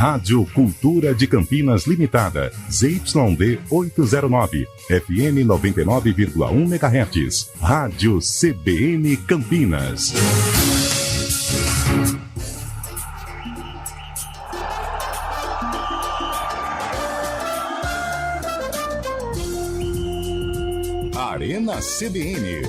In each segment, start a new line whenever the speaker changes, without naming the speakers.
Rádio Cultura de Campinas Limitada, ZYD 809, FM 99,1 MHz. Rádio CBN Campinas. Arena CBN.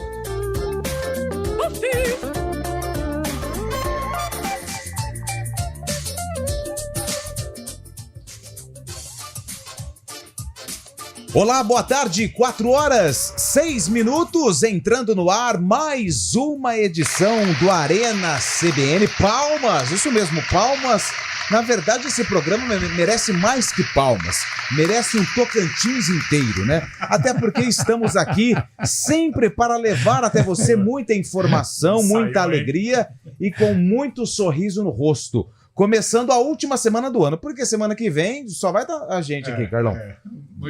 Olá, boa tarde, 4h06, entrando no ar, mais uma edição do Arena CBN. Palmas, isso mesmo, palmas. Na verdade, esse programa merece mais que palmas, merece um Tocantins inteiro, né? Até porque estamos aqui sempre para levar até você muita informação, muita alegria e com muito sorriso no rosto. Começando a última semana do ano, porque semana que vem só vai estar a gente aqui, Carlão.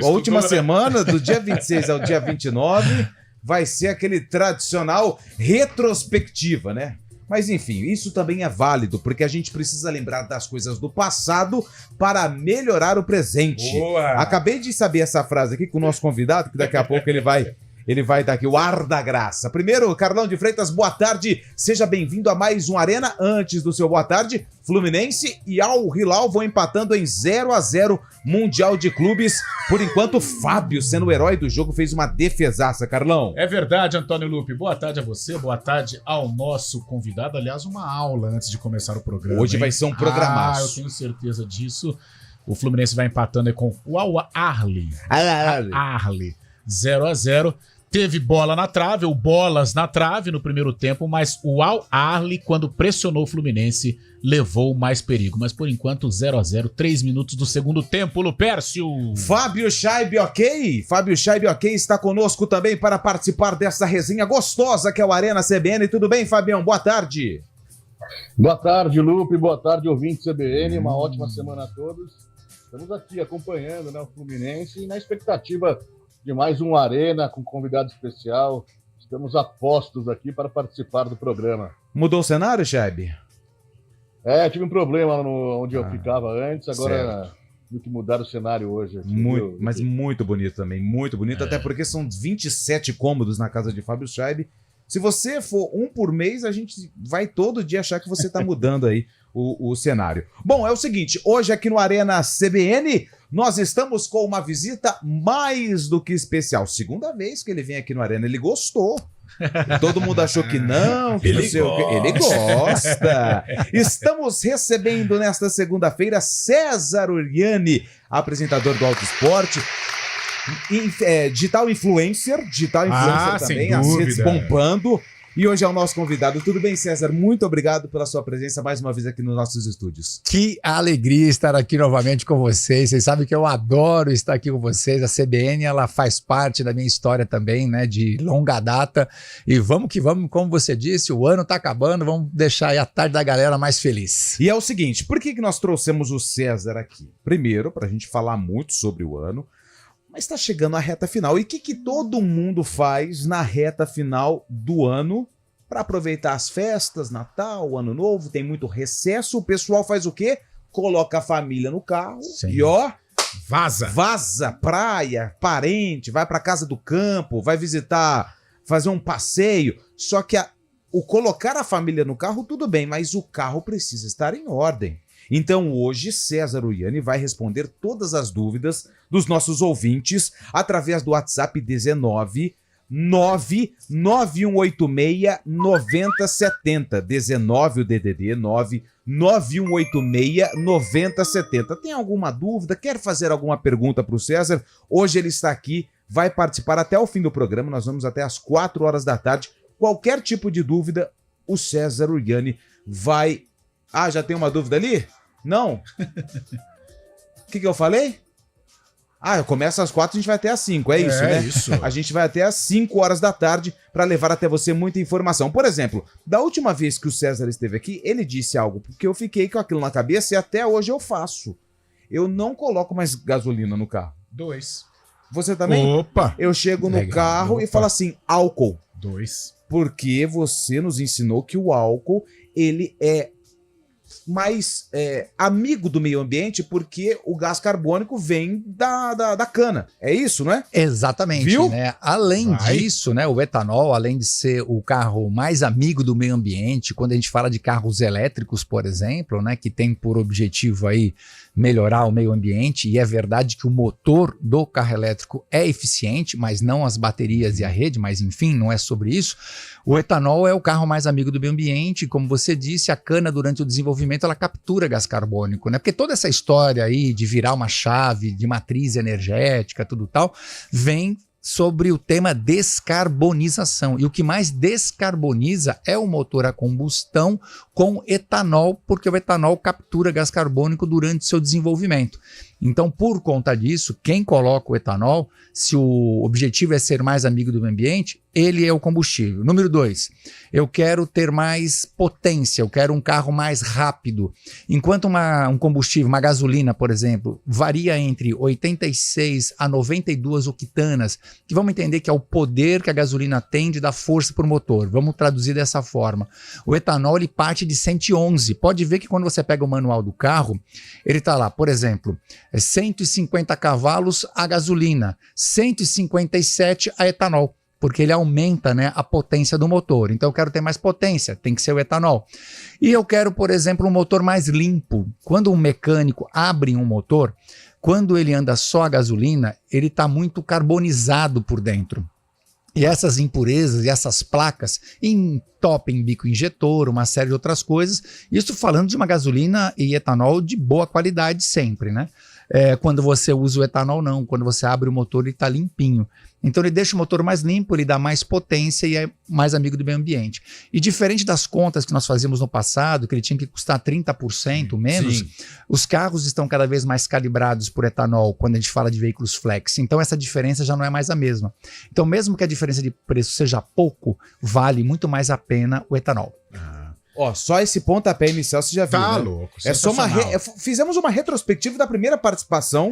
A última semana, do dia 26 ao dia 29, vai ser aquele tradicional retrospectiva, né? Mas enfim, isso também é válido, porque a gente precisa lembrar das coisas do passado para melhorar o presente. Boa. Acabei de saber essa frase aqui com o nosso convidado, que daqui a pouco ele vai dar aqui o ar da graça. Primeiro, Carlão de Freitas, boa tarde. Seja bem-vindo a mais um Arena. Antes do seu boa tarde, Fluminense e Al Hilal vão empatando em 0-0 Mundial de Clubes. Por enquanto, Fábio, sendo o herói do jogo, fez uma defesaça, Carlão.
É verdade, Antônio Lupe. Boa tarde a você, boa tarde ao nosso convidado. Aliás, uma aula antes de começar o programa.
Hoje vai ser um programaço.
Eu tenho certeza disso. O Fluminense vai empatando aí com o Al-Ahly. 0-0. Teve bola na trave, ou bolas na trave no primeiro tempo, mas o Al-Ahly, quando pressionou o Fluminense, levou mais perigo. Mas por enquanto, 0-0, 3 minutos do segundo tempo, Lupércio.
Fábio Scheibe, ok? Fábio Scheibe, ok, está conosco também para participar dessa resenha gostosa que é o Arena CBN. Tudo bem, Fabião? Boa tarde.
Boa tarde, Lupe. Boa tarde, ouvinte CBN. Uma ótima semana a todos. Estamos aqui acompanhando, né, o Fluminense e na expectativa de mais um Arena com convidado especial. Estamos a postos aqui para participar do programa.
Mudou o cenário, Scheibe?
Tive um problema onde eu ficava antes, agora tive que mudar o cenário hoje. Aqui,
mas muito bonito também, muito bonito, até porque são 27 cômodos na casa de Fábio Scheibe. Se você for um por mês, a gente vai todo dia achar que você está mudando aí o cenário. Bom, é o seguinte, hoje aqui no Arena CBN, nós estamos com uma visita mais do que especial. Segunda vez que ele vem aqui no Arena, ele gostou. Todo mundo achou que não, que não sei o quê. Ele gosta. Estamos recebendo nesta segunda-feira César Uriani, apresentador do Auto Esporte, digital influencer também, as redes bombando. E hoje é o nosso convidado. Tudo bem, César? Muito obrigado pela sua presença mais uma vez aqui nos nossos estúdios.
Que alegria estar aqui novamente com vocês. Vocês sabem que eu adoro estar aqui com vocês. A CBN, ela faz parte da minha história também, né? De longa data. E vamos que vamos, como você disse, o ano tá acabando. Vamos deixar aí a tarde da galera mais feliz.
E é o seguinte, por que nós trouxemos o César aqui? Primeiro, para a gente falar muito sobre o ano, mas está chegando a reta final. E o que todo mundo faz na reta final do ano para aproveitar as festas, Natal, Ano Novo? Tem muito recesso. O pessoal faz o quê? Coloca a família no carro. Sim. E vaza, praia, parente, vai para casa do campo, vai visitar, fazer um passeio. Só que o colocar a família no carro, tudo bem, mas o carro precisa estar em ordem. Então hoje César Uriani vai responder todas as dúvidas dos nossos ouvintes através do WhatsApp 19 99186 9070. 19 o DDD 9 9186 9070. Tem alguma dúvida? Quer fazer alguma pergunta para o César? Hoje ele está aqui, vai participar até o fim do programa. Nós vamos até às 4 horas da tarde. Qualquer tipo de dúvida, o César Uriani vai... já tem uma dúvida ali? Não? O que eu falei? Eu começo às 4, a gente vai até às 5, é isso, né?
Isso.
A gente vai até às 5 horas da tarde para levar até você muita informação. Por exemplo, da última vez que o César esteve aqui, ele disse algo, porque eu fiquei com aquilo na cabeça e até hoje eu faço. Eu não coloco mais gasolina no carro.
2.
Você também?
Opa!
Eu chego no carro e falo assim, álcool.
2.
Porque você nos ensinou que o álcool, ele é mais amigo do meio ambiente, porque o gás carbônico vem da cana. É isso, não é?
Exatamente.
Viu?
Né? Além disso, né, o etanol, além de ser o carro mais amigo do meio ambiente, quando a gente fala de carros elétricos, por exemplo, né, que tem por objetivo aí melhorar o meio ambiente, e é verdade que o motor do carro elétrico é eficiente, mas não as baterias e a rede, mas enfim, não é sobre isso. O etanol é o carro mais amigo do meio ambiente, e como você disse, a cana durante o desenvolvimento ela captura gás carbônico, né? Porque toda essa história aí de virar uma chave de matriz energética, tudo tal, vem sobre o tema descarbonização. E o que mais descarboniza é o motor a combustão com etanol, porque o etanol captura gás carbônico durante seu desenvolvimento. Então, por conta disso, quem coloca o etanol, se o objetivo é ser mais amigo do meio ambiente, ele é o combustível. Número 2, eu quero ter mais potência, eu quero um carro mais rápido. Enquanto um combustível, uma gasolina, por exemplo, varia entre 86 a 92 octanas, que vamos entender que é o poder que a gasolina tem de dar força para o motor. Vamos traduzir dessa forma. O etanol, ele parte de 111. Pode ver que quando você pega o manual do carro, ele está lá, por exemplo, 150 cavalos a gasolina, 157 a etanol, porque ele aumenta, né, a potência do motor. Então eu quero ter mais potência, tem que ser o etanol. E eu quero, por exemplo, um motor mais limpo. Quando um mecânico abre um motor, quando ele anda só a gasolina, ele está muito carbonizado por dentro. E essas impurezas e essas placas entopem bico injetor, uma série de outras coisas. Isso falando de uma gasolina e etanol de boa qualidade sempre, né? Quando você usa o etanol, não. Quando você abre o motor, ele está limpinho. Então ele deixa o motor mais limpo, ele dá mais potência e é mais amigo do meio ambiente. E diferente das contas que nós fazíamos no passado, que ele tinha que custar 30% menos,
Sim.
Os carros estão cada vez mais calibrados por etanol quando a gente fala de veículos flex. Então essa diferença já não é mais a mesma. Então mesmo que a diferença de preço seja pouco, vale muito mais a pena o etanol.
Ó, só esse pontapé inicial você já viu,
Tá
né?
louco.
É só fizemos uma retrospectiva da primeira participação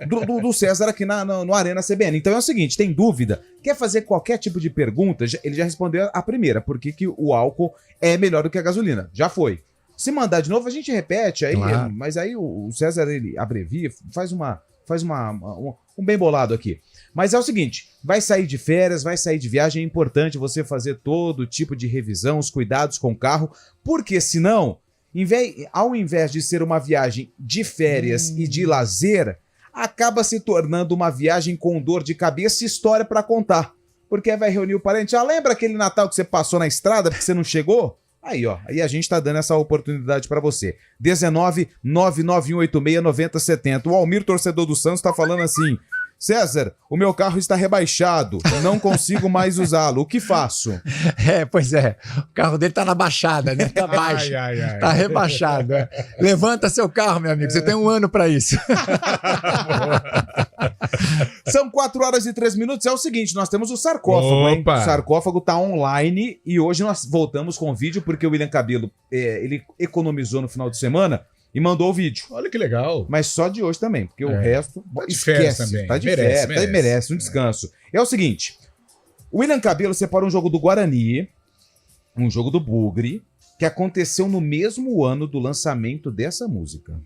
do César aqui no Arena CBN. Então é o seguinte, tem dúvida? Quer fazer qualquer tipo de pergunta? Ele já respondeu a primeira, por que o álcool é melhor do que a gasolina. Já foi. Se mandar de novo, a gente repete aí,
Claro.
mas aí o César, ele abrevia, faz um bem bolado aqui. Mas é o seguinte, vai sair de férias, vai sair de viagem, é importante você fazer todo tipo de revisão, os cuidados com o carro, porque senão, ao invés de ser uma viagem de férias e de lazer, acaba se tornando uma viagem com dor de cabeça e história pra contar. Porque aí vai reunir o parente, lembra aquele Natal que você passou na estrada porque você não chegou? Aí, ó, aí a gente tá dando essa oportunidade pra você. 19 99186 9070. O Almir, torcedor do Santos, tá falando assim: César, o meu carro está rebaixado, não consigo mais usá-lo, o que faço?
Pois é, o carro dele tá na baixada, né? Tá baixo, tá rebaixado. Levanta seu carro, meu amigo, você tem um ano para isso.
São 4 horas e 3 minutos, é o seguinte, nós temos o sarcófago, hein?
Opa!
O sarcófago tá online e hoje nós voltamos com o vídeo porque o William Cabelo, ele economizou no final de semana e mandou o vídeo.
Olha que legal.
Mas só de hoje também, porque o resto
Tá de férias
esquece.
também.
Tá de
Merece,
férias, merece um descanso. É o seguinte, o William Cabelo separou um jogo do Guarani, um jogo do Bugre, que aconteceu no mesmo ano do lançamento dessa música.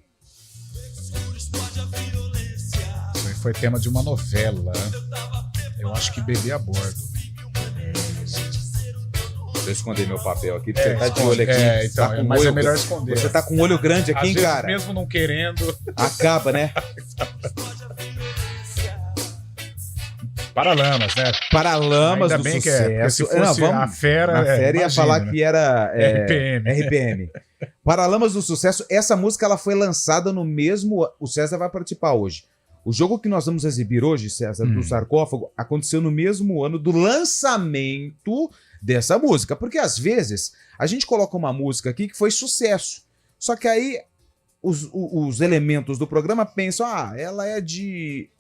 Foi tema de uma novela. Eu acho que Bebê a Bordo.
Deixa eu esconder meu papel aqui, porque você tá de
esconde.
olho aqui.
Então,
tá com
mas
olho,
é melhor esconder.
Você tá com um olho grande aqui,
Às
hein,
vezes,
cara?
mesmo não querendo.
Acaba, né?
Paralamas, né?
Paralamas
Ainda
do
bem que
sucesso.
porque se fosse a Fera...
A Fera ia
imagina,
falar
né?
que era
RPM.
RPM. Paralamas do Sucesso, essa música ela foi lançada no mesmo... O César vai participar hoje. O jogo que nós vamos exibir hoje, César, do Sarcófago, aconteceu no mesmo ano do lançamento dessa música. Porque às vezes a gente coloca uma música aqui que foi sucesso. Só que aí os elementos do programa pensam, ela é de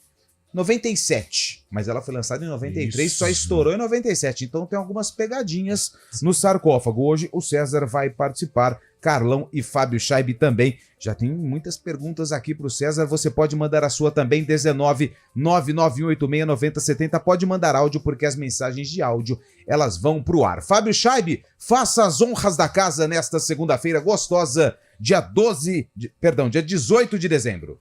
97, mas ela foi lançada em 93, só estourou em 97, então tem algumas pegadinhas no Sarcófago. Hoje o César vai participar, Carlão e Fábio Scheib também. Já tem muitas perguntas aqui pro César, você pode mandar a sua também, 19 99186 9070, pode mandar áudio porque as mensagens de áudio, elas vão pro ar. Fábio Scheib, faça as honras da casa nesta segunda-feira gostosa dia 18 de dezembro.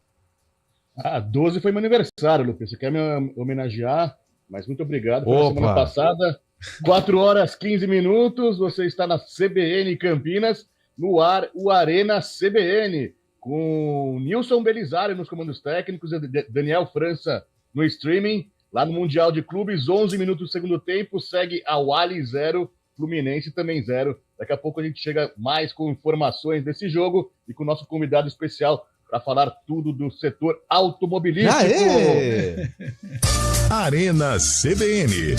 12 foi meu aniversário, Lupe. Você quer me homenagear? Mas muito obrigado pela semana passada. 4 horas 15 minutos. Você está na CBN Campinas, no ar, o Arena CBN, com Nilson Belisário nos comandos técnicos e Daniel França no streaming. Lá no Mundial de Clubes, 11 minutos do segundo tempo, segue Al-Ahly 0, Fluminense também 0. Daqui a pouco a gente chega mais com informações desse jogo e com o nosso convidado especial para falar tudo do setor automobilístico.
Aê!
Arena CBN.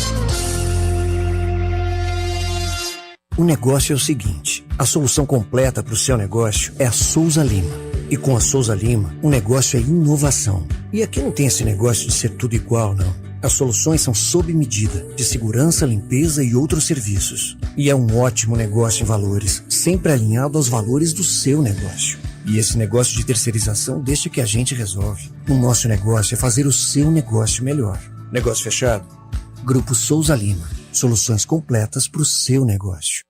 O negócio é o seguinte: a solução completa para o seu negócio é a Souza Lima. E com a Souza Lima, o negócio é inovação. E aqui não tem esse negócio de ser tudo igual, não. As soluções são sob medida, de segurança, limpeza e outros serviços. E é um ótimo negócio em valores, sempre alinhado aos valores do seu negócio. E esse negócio de terceirização deixa que a gente resolve. O nosso negócio é fazer o seu negócio melhor. Negócio fechado? Grupo Souza Lima. Soluções completas para o seu negócio.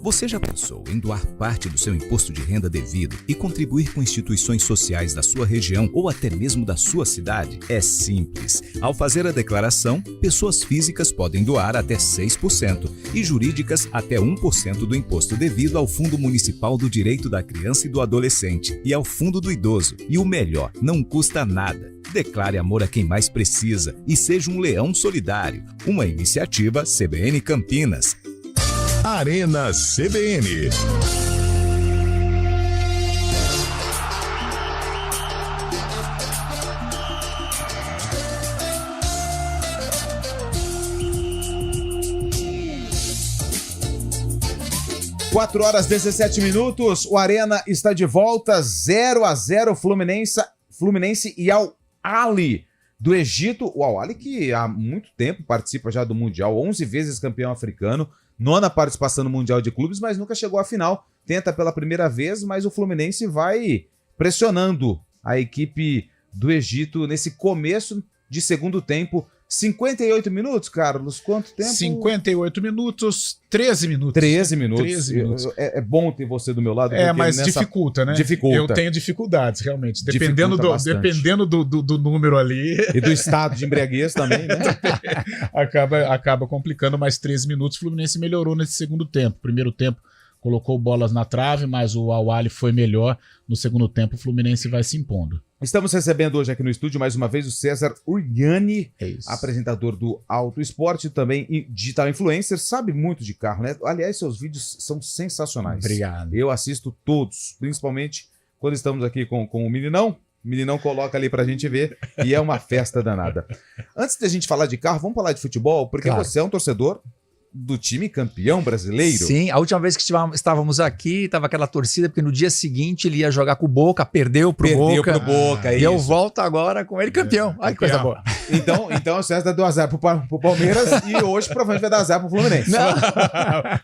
Você já pensou em doar parte do seu imposto de renda devido e contribuir com instituições sociais da sua região ou até mesmo da sua cidade? É simples. Ao fazer a declaração, pessoas físicas podem doar até 6% e jurídicas até 1% do imposto devido ao Fundo Municipal do Direito da Criança e do Adolescente e ao Fundo do Idoso. E o melhor, não custa nada. Declare amor a quem mais precisa e seja um leão solidário. Uma iniciativa CBN Campinas.
Arena CBN.
Quatro horas 17 minutos, o Arena está de volta, 0-0 Fluminense e Al-Ahly do Egito. O Al-Ahly que há muito tempo participa já do Mundial, 11 vezes campeão africano, 9ª participação no Mundial de Clubes, mas nunca chegou à final. Tenta pela primeira vez, mas o Fluminense vai pressionando a equipe do Egito nesse começo de segundo tempo. 58 minutos, Carlos? Quanto tempo?
58 minutos, 13 minutos.
13 minutos.
13 minutos.
É bom ter você do meu lado.
Mas dificulta, né?
Dificulta.
Eu tenho dificuldades, realmente. Dependendo do número ali.
E do estado de embriaguez também, né?
acaba complicando, mas 13 minutos. O Fluminense melhorou nesse segundo tempo. Primeiro tempo colocou bolas na trave, mas o Al-Ahly foi melhor. No segundo tempo, o Fluminense vai se impondo.
Estamos recebendo hoje aqui no estúdio, mais uma vez, o César Uriani, apresentador do Auto Esporte, também digital influencer, sabe muito de carro, né? Aliás, seus vídeos são sensacionais.
Obrigado.
Eu assisto todos, principalmente quando estamos aqui com o Meninão. O Meninão coloca ali pra gente ver e é uma festa danada. Antes da gente falar de carro, vamos falar de futebol, porque você é um torcedor do time campeão brasileiro.
Sim, a última vez que estávamos aqui, estava aquela torcida, porque no dia seguinte ele ia jogar com o Boca, perdeu pro Boca. E eu volto agora com ele campeão. Ai, que coisa boa.
Então o César deu azar pro Palmeiras e hoje provavelmente vai dar azar pro Fluminense.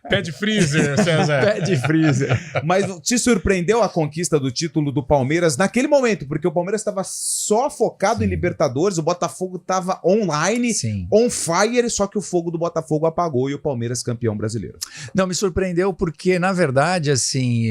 Pé de freezer, César.
Pé de freezer.
Mas te surpreendeu a conquista do título do Palmeiras naquele momento, porque o Palmeiras estava só focado em Libertadores, o Botafogo estava online, on fire, só que o fogo do Botafogo apagou e o Palmeiras campeão brasileiro.
Não, me surpreendeu porque, na verdade, assim,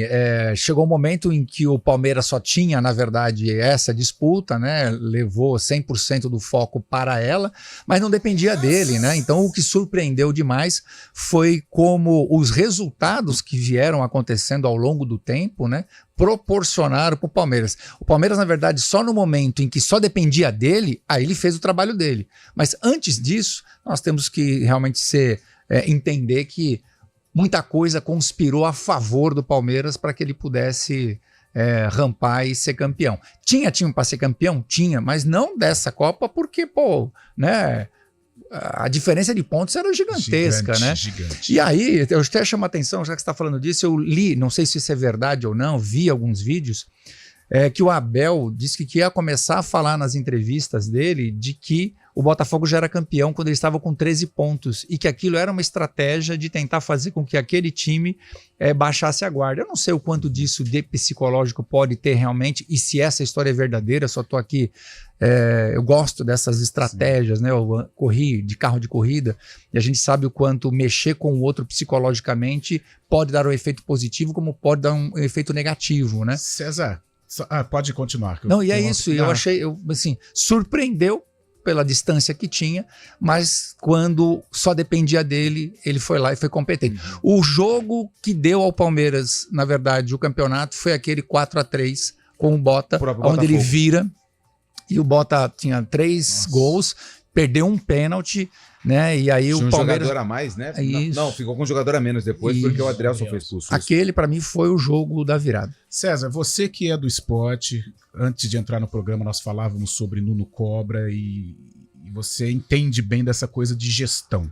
chegou um momento em que o Palmeiras só tinha, na verdade, essa disputa, né? Levou 100% do foco para ela, mas não dependia dele, né? Então, o que surpreendeu demais foi como os resultados que vieram acontecendo ao longo do tempo, né? Proporcionaram para o Palmeiras. O Palmeiras, na verdade, só no momento em que só dependia dele, aí ele fez o trabalho dele. Mas antes disso, nós temos que realmente entender que muita coisa conspirou a favor do Palmeiras para que ele pudesse rampar e ser campeão. Tinha time para ser campeão? Tinha, mas não dessa Copa porque, né? A diferença de pontos era gigantesca, né?
Gigante.
E aí, eu até chamo a atenção, já que você está falando disso, eu li, não sei se isso é verdade ou não, vi alguns vídeos, que o Abel disse que ia começar a falar nas entrevistas dele de que o Botafogo já era campeão quando ele estava com 13 pontos e que aquilo era uma estratégia de tentar fazer com que aquele time baixasse a guarda. Eu não sei o quanto disso de psicológico pode ter realmente e se essa história é verdadeira, eu só estou aqui, eu gosto dessas estratégias, né? Eu corri de carro de corrida e a gente sabe o quanto mexer com o outro psicologicamente pode dar um efeito positivo como pode dar um efeito negativo, né?
César, pode continuar.
Não, e é isso, eu achei, assim, surpreendeu pela distância que tinha, mas quando só dependia dele, ele foi lá e foi competente. O jogo que deu ao Palmeiras, na verdade, o campeonato, foi aquele 4-3 com o Bota, onde ele vira, e o Bota tinha 3 gols, perdeu um pênalti, né? E aí
tinha
o Palmeiras...
jogador a mais, né?
Isso.
Não, ficou com um jogador a menos depois, porque o Adrielson foi expulso.
Aquele, para mim, foi o jogo da virada.
César, você que é do esporte, antes de entrar no programa nós falávamos sobre Nuno Cobra e você entende bem dessa coisa de gestão,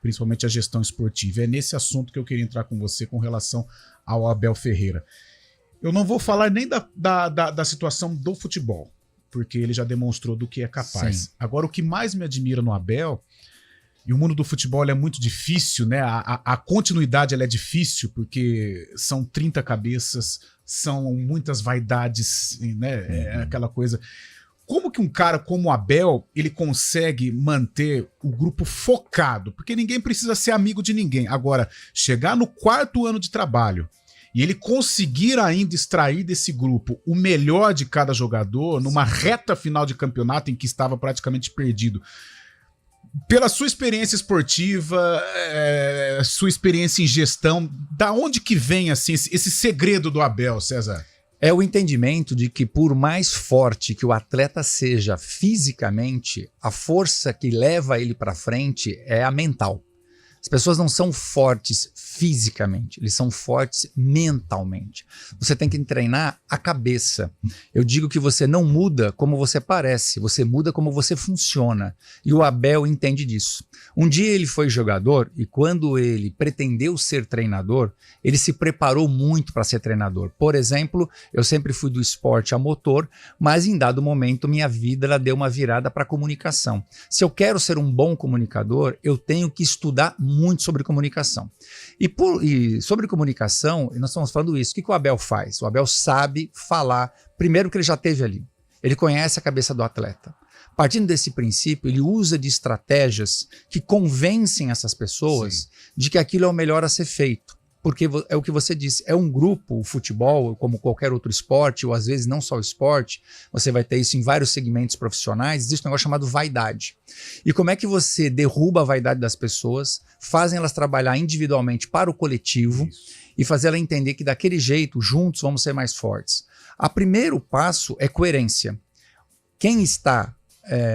principalmente a gestão esportiva. É nesse assunto que eu queria entrar com você com relação ao Abel Ferreira. Eu não vou falar nem da situação do futebol, porque ele já demonstrou do que é capaz. Sim. Agora, o que mais me admira no Abel, e o mundo do futebol é muito difícil, né? A continuidade ela é difícil, porque são 30 cabeças, são muitas vaidades, né? É aquela coisa. Como que um cara como o Abel, ele consegue manter o grupo focado? Porque ninguém precisa ser amigo de ninguém. Agora, chegar no 4º ano de trabalho e ele conseguir ainda extrair desse grupo o melhor de cada jogador numa reta final de campeonato em que estava praticamente perdido. Pela sua experiência esportiva, sua experiência em gestão, da onde que vem assim, esse segredo do Abel, César?
É o entendimento de que por mais forte que o atleta seja fisicamente, a força que leva ele para frente é a mental. As pessoas não são fortes fisicamente, eles são fortes mentalmente. Você tem que treinar a cabeça. Eu digo que você não muda como você parece, você muda como você funciona. E o Abel entende disso. Um dia ele foi jogador e quando ele pretendeu ser treinador, ele se preparou muito para ser treinador. Por exemplo, eu sempre fui do esporte a motor, mas em dado momento minha vida ela deu uma virada para a comunicação. Se eu quero ser um bom comunicador, eu tenho que estudar muito sobre comunicação. E sobre comunicação, nós estamos falando isso. O que o Abel faz? O Abel sabe falar, primeiro que ele já teve ali. Ele conhece a cabeça do atleta. Partindo desse princípio, ele usa de estratégias que convencem essas pessoas de que aquilo é o melhor a ser feito. Porque é o que você disse, é um grupo, o futebol, como qualquer outro esporte, ou às vezes não só o esporte, você vai ter isso em vários segmentos profissionais, existe um negócio chamado vaidade. E como é que você derruba a vaidade das pessoas, fazem elas trabalhar individualmente para o coletivo e fazer ela entender que daquele jeito, juntos, vamos ser mais fortes. O primeiro passo é coerência. Quem está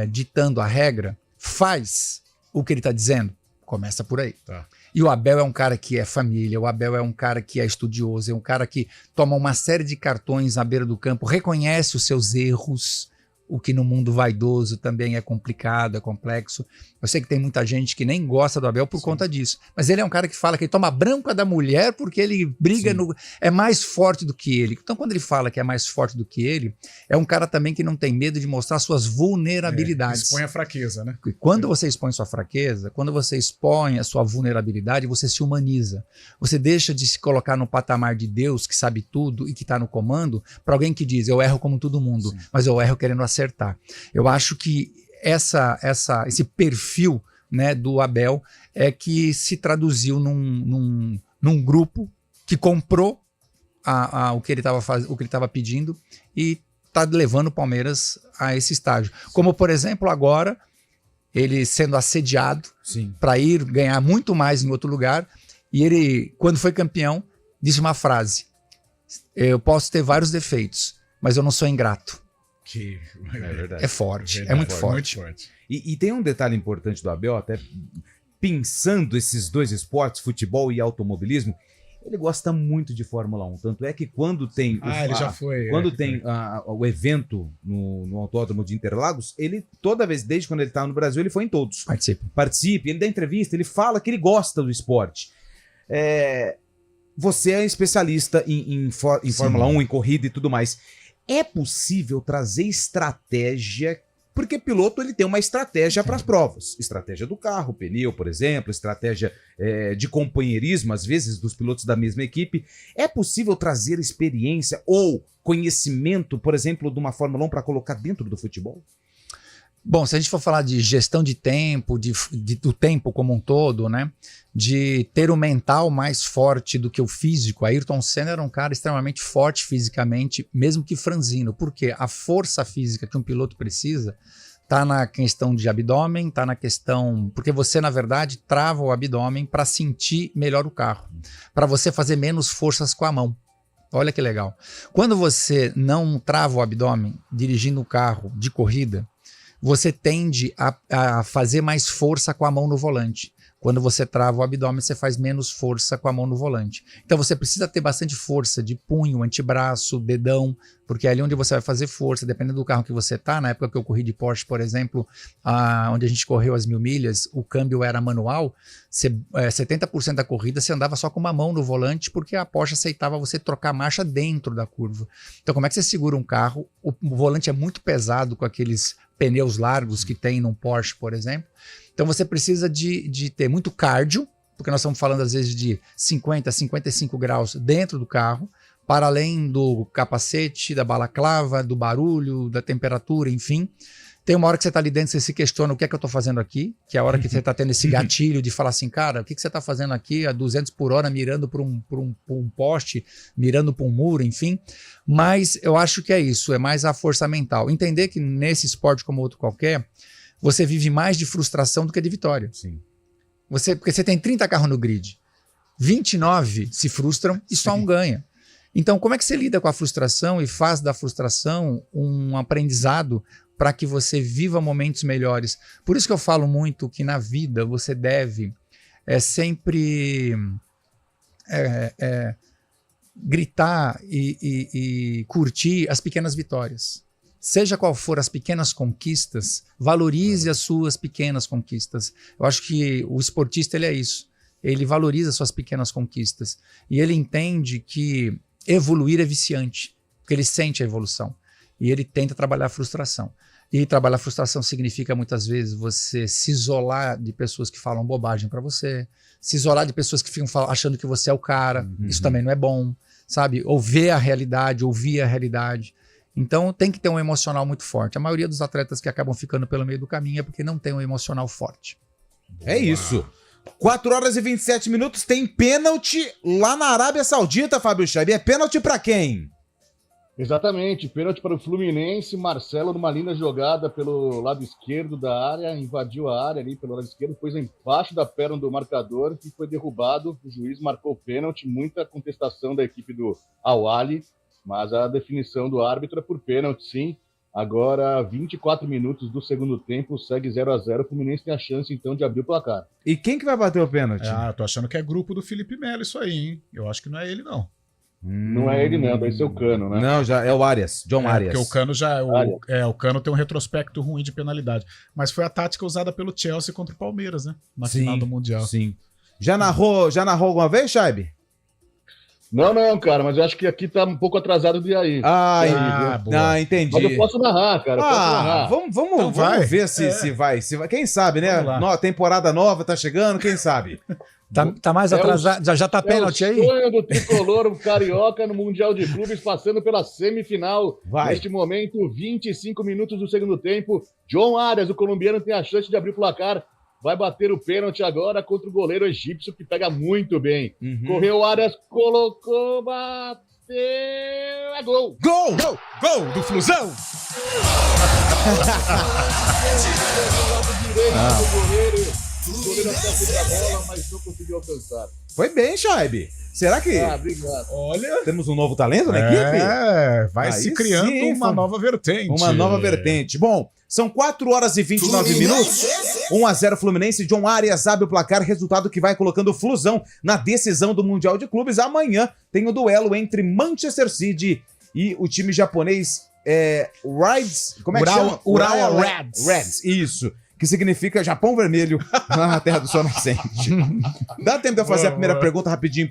ditando a regra faz o que ele está dizendo, começa por aí. Tá. E o Abel é um cara que é família, o Abel é um cara que é estudioso, é um cara que toma uma série de cartões à beira do campo, reconhece os seus erros, o que no mundo vaidoso também é complicado, é complexo. Eu sei que tem muita gente que nem gosta do Abel por conta disso, mas ele é um cara que fala que ele toma bronca da mulher porque ele briga, é mais forte do que ele. Então quando ele fala que é mais forte do que ele, é um cara também que não tem medo de mostrar suas vulnerabilidades.
Expõe a fraqueza, né?
E quando você expõe sua fraqueza, quando você expõe a sua vulnerabilidade, você se humaniza. Você deixa de se colocar no patamar de Deus que sabe tudo e que está no comando, para alguém que diz, eu erro como todo mundo, mas eu erro querendo acertar. Eu acho que esse perfil, né, do Abel é que se traduziu num grupo que comprou o que ele estava pedindo e está levando o Palmeiras a esse estágio. Como, por exemplo, agora, ele sendo assediado para ir ganhar muito mais em outro lugar, e ele, quando foi campeão, disse uma frase, eu posso ter vários defeitos, mas eu não sou ingrato.
Que é verdade.
É forte, é muito forte.
E tem um detalhe importante do Abel, até pensando esses dois esportes, futebol e automobilismo, ele gosta muito de Fórmula 1. Tanto é que quando tem o evento no Autódromo de Interlagos, ele toda vez, desde quando ele estava no Brasil, ele foi em todos. Participa, ele dá entrevista, ele fala que ele gosta do esporte. Você é especialista em Fórmula 1, em corrida e tudo mais. É possível trazer estratégia Porque piloto ele tem uma estratégia para as provas. Estratégia do carro, pneu, por exemplo, estratégia de companheirismo, às vezes, dos pilotos da mesma equipe. É possível trazer experiência ou conhecimento, por exemplo, de uma Fórmula 1 para colocar dentro do futebol?
Bom, se a gente for falar de gestão de tempo, do tempo como um todo, né? De ter o mental mais forte do que o físico. Ayrton Senna era um cara extremamente forte fisicamente, mesmo que franzino. Por quê? A força física que um piloto precisa tá na questão de abdômen, tá na questão... Porque você, na verdade, trava o abdômen para sentir melhor o carro. Para você fazer menos forças com a mão. Olha que legal. Quando você não trava o abdômen dirigindo o carro de corrida, você tende a fazer mais força com a mão no volante. Quando você trava o abdômen, você faz menos força com a mão no volante. Então você precisa ter bastante força de punho, antebraço, dedão, porque é ali onde você vai fazer força, dependendo do carro que você tá. Na época que eu corri de Porsche, por exemplo, onde a gente correu as 1000 milhas, o câmbio era manual, 70% da corrida você andava só com uma mão no volante, porque a Porsche aceitava você trocar marcha dentro da curva. Então como é que você segura um carro? O volante é muito pesado com aqueles pneus largos que tem num Porsche, por exemplo. Então você precisa de ter muito cardio, porque nós estamos falando às vezes de 50, 55 graus dentro do carro, para além do capacete, da balaclava, do barulho, da temperatura, enfim. Tem uma hora que você está ali dentro, você se questiona o que é que eu estou fazendo aqui, que é a hora que você está tendo esse gatilho de falar assim, cara, o que você está fazendo aqui a 200 por hora, mirando para um poste, mirando para um muro, enfim. Mas eu acho que é isso, é mais a força mental. Entender que nesse esporte como outro qualquer, você vive mais de frustração do que de vitória.
Sim.
Porque você tem 30 carros no grid, 29 se frustram e só um ganha. Então, como é que você lida com a frustração e faz da frustração um aprendizado para que você viva momentos melhores? Por isso que eu falo muito que na vida você deve sempre gritar e curtir as pequenas vitórias. Seja qual for as pequenas conquistas, valorize as suas pequenas conquistas. Eu acho que o esportista ele é isso. Ele valoriza suas pequenas conquistas. E ele entende que evoluir é viciante, porque ele sente a evolução. E ele tenta trabalhar a frustração. E trabalhar a frustração significa muitas vezes você se isolar de pessoas que falam bobagem para você, se isolar de pessoas que ficam achando que você é o cara. Isso também não é bom, sabe? Ouvir a realidade. Então tem que ter um emocional muito forte. A maioria dos atletas que acabam ficando pelo meio do caminho é porque não tem um emocional forte.
É isso. 4 horas e 27 minutos, tem pênalti lá na Arábia Saudita, Fábio Chaib. É pênalti pra quem?
Exatamente, pênalti para o Fluminense. Marcelo, numa linda jogada pelo lado esquerdo da área, invadiu a área ali pelo lado esquerdo, pôs embaixo da perna do marcador e foi derrubado. O juiz marcou pênalti, muita contestação da equipe do Al-Ahly, mas a definição do árbitro é por pênalti, sim. Agora, 24 minutos do segundo tempo, segue 0-0. O Fluminense tem a chance, então, de abrir o placar.
E quem que vai bater o pênalti?
Eu tô achando que é grupo do Felipe Melo isso aí, hein? Eu acho que não é ele, não.
Não é ele, não. Vai ser o Cano, né?
Não, já é o Arias, John Arias.
Porque o Cano o Cano tem um retrospecto ruim de penalidade. Mas foi a tática usada pelo Chelsea contra o Palmeiras, né? Na final do Mundial.
Sim. Já narrou alguma vez, Chaib?
Não, cara, mas eu acho que aqui tá um pouco atrasado de aí.
Entendi.
Mas eu posso narrar, cara.
Vamos ver se vai. Quem sabe, né? Temporada nova tá chegando, quem sabe?
Tá mais atrasado, já tá pênalti aí?
O sonho do tricolor, o carioca no Mundial de Clubes, passando pela semifinal. Neste momento, 25 minutos do segundo tempo. John Arias, o colombiano, tem a chance de abrir o placar. Vai bater o pênalti agora contra o goleiro egípcio, que pega muito bem. Correu Arias, colocou, bateu, é gol!
Gol do Flusão!
O goleiro até fez a bola, mas não conseguiu alcançar.
Foi bem, Chaib. Será que
obrigado.
Olha, temos um novo talento na equipe?
Vai se criando uma nova vertente.
Uma nova vertente. Bom, são 4 horas e 29 minutos. 1-0 Fluminense. John Arias abre o placar, resultado que vai colocando o Flusão na decisão do Mundial de Clubes. Amanhã tem o duelo entre Manchester City e o time japonês Reds. Como é que chama?
Urawa Reds.
Reds, isso. Que significa Japão Vermelho na Terra do Sol Nascente. Dá tempo de eu fazer a primeira pergunta rapidinho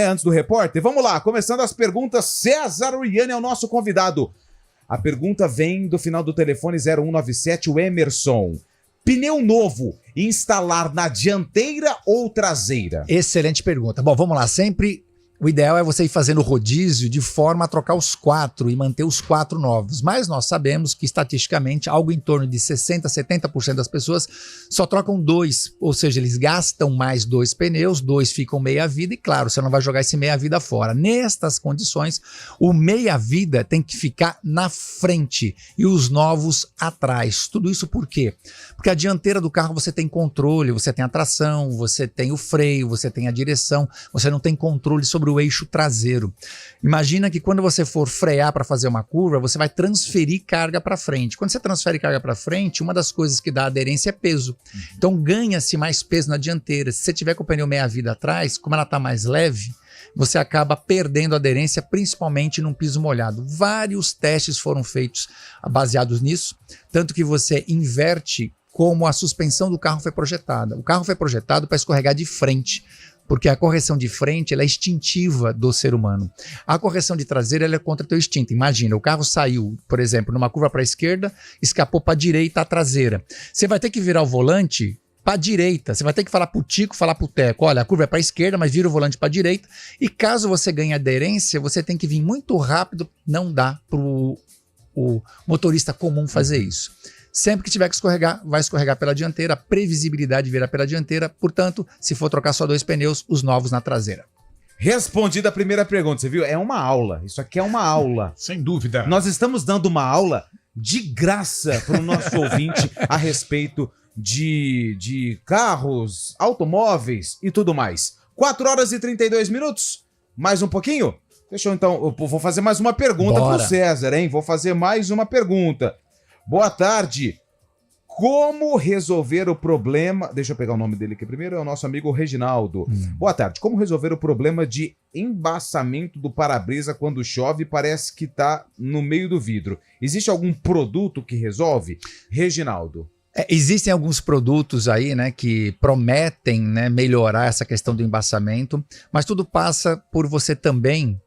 antes do repórter? Vamos lá, começando as perguntas. César Uriani é o nosso convidado. A pergunta vem do final do telefone 0197, o Emerson. Pneu novo, instalar na dianteira ou traseira?
Excelente pergunta. Bom, vamos lá. Sempre o ideal é você ir fazendo rodízio de forma a trocar os 4 e manter os 4 novos. Mas nós sabemos que, estatisticamente, algo em torno de 60%, 70% das pessoas só trocam 2. Ou seja, eles gastam mais 2 pneus, 2 ficam meia-vida e, claro, você não vai jogar esse meia-vida fora. Nestas condições, o meia-vida tem que ficar na frente e os novos atrás. Tudo isso por quê? Porque a dianteira do carro você tem controle, você tem a tração, você tem o freio, você tem a direção, você não tem controle sobre o eixo traseiro. Imagina que quando você for frear para fazer uma curva, você vai transferir carga para frente. Quando você transfere carga para frente, uma das coisas que dá aderência é peso. Então ganha-se mais peso na dianteira. Se você tiver com o pneu meia-vida atrás, como ela está mais leve, você acaba perdendo aderência, principalmente num piso molhado. Vários testes foram feitos baseados nisso, tanto que você inverte como a suspensão do carro foi projetada. O carro foi projetado para escorregar de frente, porque a correção de frente ela é instintiva do ser humano. A correção de traseira ela é contra o teu instinto. Imagina, o carro saiu, por exemplo, numa curva para a esquerda, escapou para a direita a traseira. Você vai ter que virar o volante para a direita. Você vai ter que falar para o Tico, falar para o Teco, olha, a curva é para a esquerda, mas vira o volante para a direita. E caso você ganhe aderência, você tem que vir muito rápido. Não dá para o motorista comum fazer isso. Sempre que tiver que escorregar, vai escorregar pela dianteira, a previsibilidade virá pela dianteira, portanto, se for trocar só 2 pneus, os novos na traseira.
Respondida a primeira pergunta, você viu? É uma aula, isso aqui é uma aula.
Sem dúvida.
Nós estamos dando uma aula de graça para o nosso ouvinte a respeito de carros, automóveis e tudo mais. 4 horas e 32 minutos, mais um pouquinho? Deixa eu então, eu vou fazer mais uma pergunta para o César, hein? Vou fazer mais uma pergunta. Boa tarde. Como resolver o problema... Deixa eu pegar o nome dele aqui primeiro. É o nosso amigo Reginaldo. Boa tarde. Como resolver o problema de embaçamento do para-brisa quando chove e parece que está no meio do vidro? Existe algum produto que resolve? Reginaldo.
Existem alguns produtos aí, né, que prometem, né, melhorar essa questão do embaçamento, mas tudo passa por você também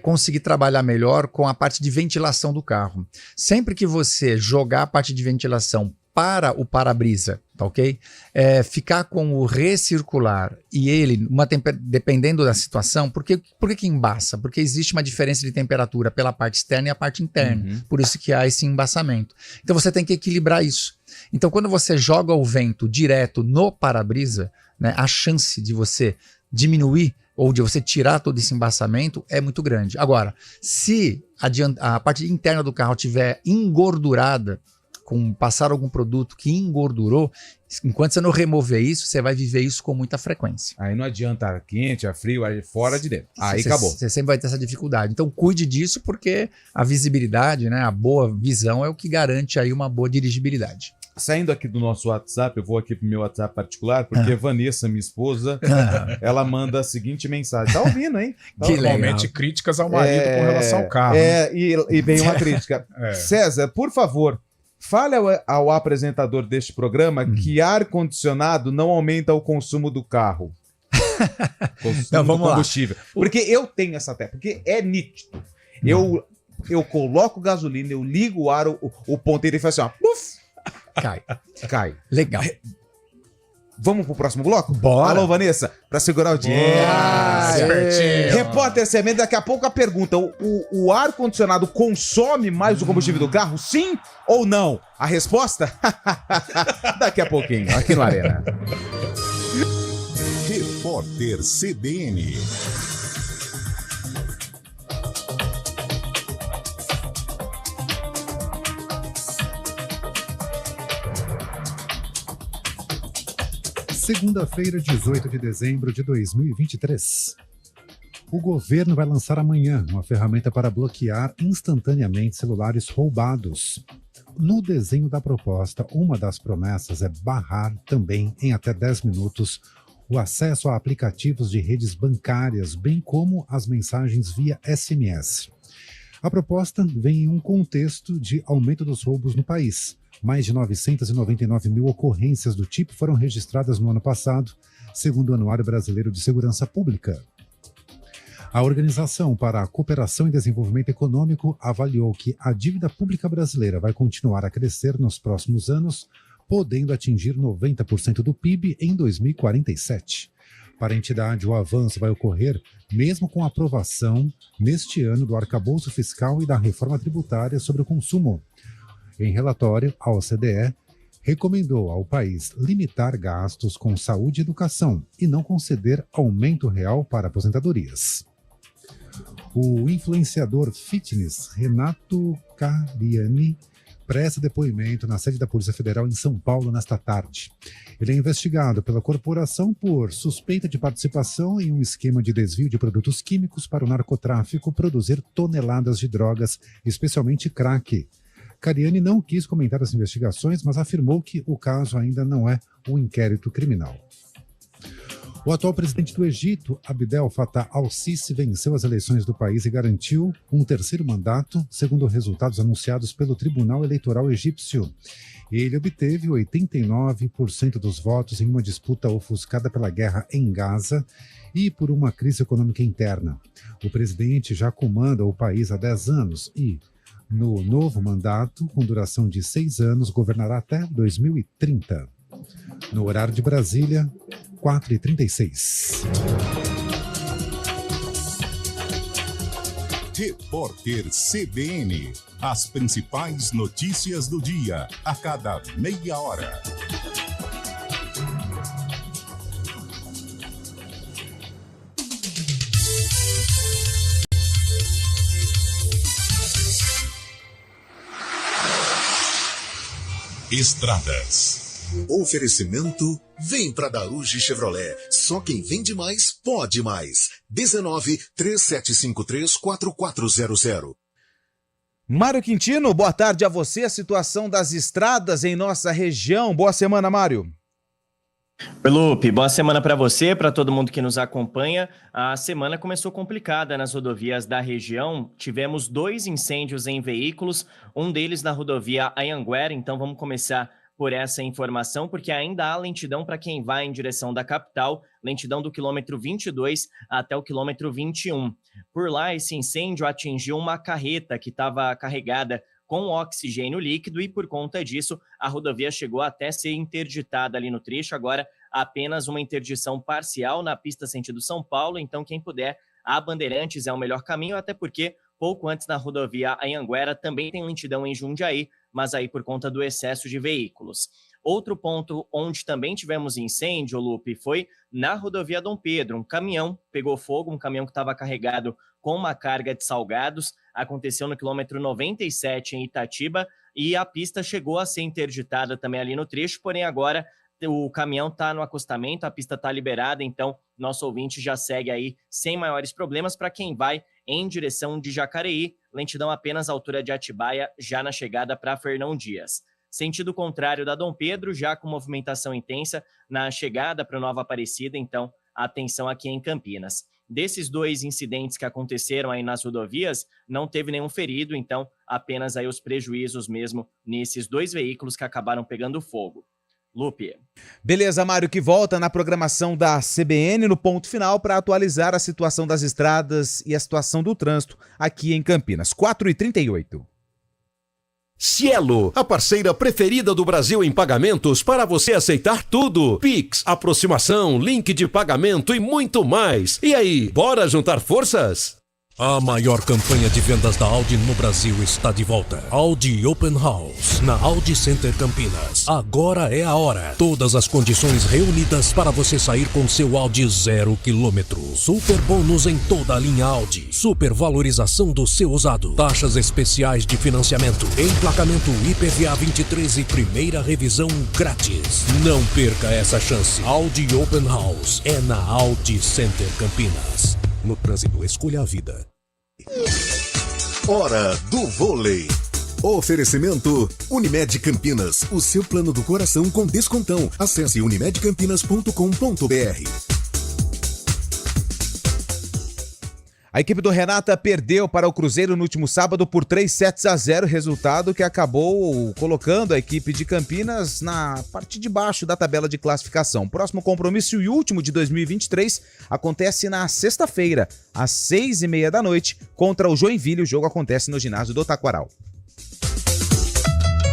conseguir trabalhar melhor com a parte de ventilação do carro. Sempre que você jogar a parte de ventilação para o para-brisa, tá ok? Ficar com o recircular e ele, dependendo da situação, por que embaça? Porque existe uma diferença de temperatura pela parte externa e a parte interna, por isso que há esse embaçamento. Então você tem que equilibrar isso. Então quando você joga o vento direto no para-brisa, né, a chance de você diminuir ou de você tirar todo esse embaçamento é muito grande. Agora, se a parte interna do carro estiver engordurada, passar algum produto que engordurou, enquanto você não remover isso, você vai viver isso com muita frequência.
Aí não adianta ar quente, ar frio, ar fora de dentro. Aí acabou.
Você sempre vai ter essa dificuldade. Então cuide disso porque a visibilidade, né, a boa visão é o que garante aí uma boa dirigibilidade.
Saindo aqui do nosso WhatsApp, eu vou aqui pro meu WhatsApp particular, porque Vanessa, minha esposa, ela manda a seguinte mensagem. Tá ouvindo, hein?
Normalmente críticas ao marido com relação ao carro.
E vem uma crítica. César, por favor, fale ao apresentador deste programa que ar-condicionado não aumenta o consumo do carro.
Não, vamos
do combustível. Lá. Porque eu tenho essa técnica, porque é nítido. Eu coloco gasolina, eu ligo o ar, o ponteiro e faz assim, ó, puf! Cai.
Legal.
Vamos pro próximo bloco?
Bora.
Alô, Vanessa, pra segurar o dinheiro. Repórter CMN, daqui a pouco a pergunta: o ar-condicionado consome mais o combustível do carro? Sim ou não? A resposta? Daqui a pouquinho, aqui no Arena.
Repórter CBN.
Segunda-feira, 18 de dezembro de 2023. O governo vai lançar amanhã uma ferramenta para bloquear instantaneamente celulares roubados. No desenho da proposta, uma das promessas é barrar também em até 10 minutos o acesso a aplicativos de redes bancárias, bem como as mensagens via SMS. A proposta vem em um contexto de aumento dos roubos no país. Mais de 999 mil ocorrências do tipo foram registradas no ano passado, segundo o Anuário Brasileiro de Segurança Pública. A Organização para a Cooperação e Desenvolvimento Econômico avaliou que a dívida pública brasileira vai continuar a crescer nos próximos anos, podendo atingir 90% do PIB em 2047. Para a entidade, o avanço vai ocorrer mesmo com a aprovação, neste ano, do arcabouço fiscal e da reforma tributária sobre o consumo. Em relatório, a OCDE recomendou ao país limitar gastos com saúde e educação e não conceder aumento real para aposentadorias. O influenciador fitness Renato Cariani presta depoimento na sede da Polícia Federal em São Paulo nesta tarde. Ele é investigado pela corporação por suspeita de participação em um esquema de desvio de produtos químicos para o narcotráfico produzir toneladas de drogas, especialmente crack. Cariani não quis comentar as investigações, mas afirmou que o caso ainda não é um inquérito criminal. O atual presidente do Egito, Abdel Fattah al-Sisi, venceu as eleições do país e garantiu um terceiro mandato, segundo resultados anunciados pelo Tribunal Eleitoral Egípcio. Ele obteve 89% dos votos em uma disputa ofuscada pela guerra em Gaza e por uma crise econômica interna. O presidente já comanda o país há 10 anos e, no novo mandato, com duração de 6 anos, governará até 2030. No horário de Brasília, 4h36.
Repórter CBN. As principais notícias do dia, a cada meia hora. Estradas.
Oferecimento, vem pra Daruge Chevrolet. Só quem vende mais, pode mais. 19-3753-4400.
Mário Quintino, boa tarde a você. A situação das estradas em nossa região. Boa semana, Mário.
Oi, Lupe, boa semana para você, para todo mundo que nos acompanha. A semana começou complicada nas rodovias da região. Tivemos 2 incêndios em veículos, um deles na rodovia Anhanguera. Então vamos começar por essa informação, porque ainda há lentidão para quem vai em direção da capital, lentidão do quilômetro 22 até o quilômetro 21. Por lá, esse incêndio atingiu uma carreta que estava carregada com oxigênio líquido e, por conta disso, a rodovia chegou até ser interditada ali no trecho. Agora, apenas uma interdição parcial na pista sentido São Paulo. Então, quem puder, a Bandeirantes é o melhor caminho, até porque pouco antes na rodovia Anhanguera também tem lentidão em Jundiaí, mas aí por conta do excesso de veículos. Outro ponto onde também tivemos incêndio, Lupe, foi na rodovia Dom Pedro. Um caminhão pegou fogo, um caminhão que estava carregado com uma carga de salgados. Aconteceu no quilômetro 97 em Itatiba e a pista chegou a ser interditada também ali no trecho, porém agora o caminhão está no acostamento, a pista está liberada, então nosso ouvinte já segue aí sem maiores problemas. Para quem vai em direção de Jacareí, lentidão apenas à altura de Atibaia, já na chegada para Fernão Dias. Sentido contrário da Dom Pedro, já com movimentação intensa na chegada para Nova Aparecida, então atenção aqui em Campinas. Desses 2 incidentes que aconteceram aí nas rodovias, não teve nenhum ferido, então apenas aí os prejuízos mesmo nesses 2 veículos que acabaram pegando fogo. Lupe.
Beleza, Mário, que volta na programação da CBN no ponto final para atualizar a situação das estradas e a situação do trânsito aqui em Campinas. 4h38.
Cielo, a parceira preferida do Brasil em pagamentos para você aceitar tudo. Pix, aproximação, link de pagamento e muito mais. E aí, bora juntar forças? A maior campanha de vendas da Audi no Brasil está de volta. Audi Open House, na Audi Center Campinas. Agora é a hora. Todas as condições reunidas para você sair com seu Audi 0 km. Super bônus em toda a linha Audi. Super valorização do seu usado. Taxas especiais de financiamento. Emplacamento IPVA 23 e primeira revisão grátis. Não perca essa chance. Audi Open House é na Audi Center Campinas. No trânsito, escolha a vida.
Hora do vôlei. Oferecimento Unimed Campinas, o seu plano do coração com descontão. Acesse unimedcampinas.com.br.
A equipe do Renata perdeu para o Cruzeiro no último sábado por 3-0, resultado que acabou colocando a equipe de Campinas na parte de baixo da tabela de classificação. Próximo compromisso e último de 2023 acontece na sexta-feira, às 6h30 da noite, contra o Joinville. O jogo acontece no ginásio do Taquaral.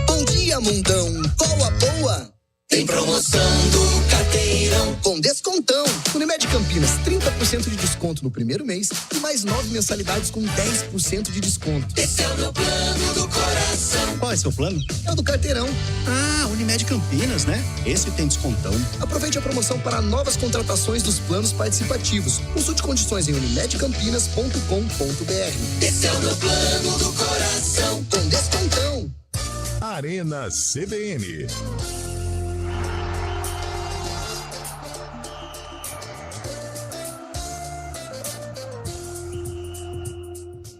Bom dia, mundão! Qual a boa? Tem promoção do Carteirão com descontão. Unimed Campinas, 30% de desconto no primeiro mês e mais 9 mensalidades com 10% de desconto. Esse é o meu plano do coração. Qual é seu plano? É o do Carteirão. Ah, Unimed Campinas, né? Esse tem descontão. Aproveite a promoção para novas contratações dos planos participativos. Consulte condições em unimedcampinas.com.br. Esse é o meu plano do coração com descontão.
Arena CBN.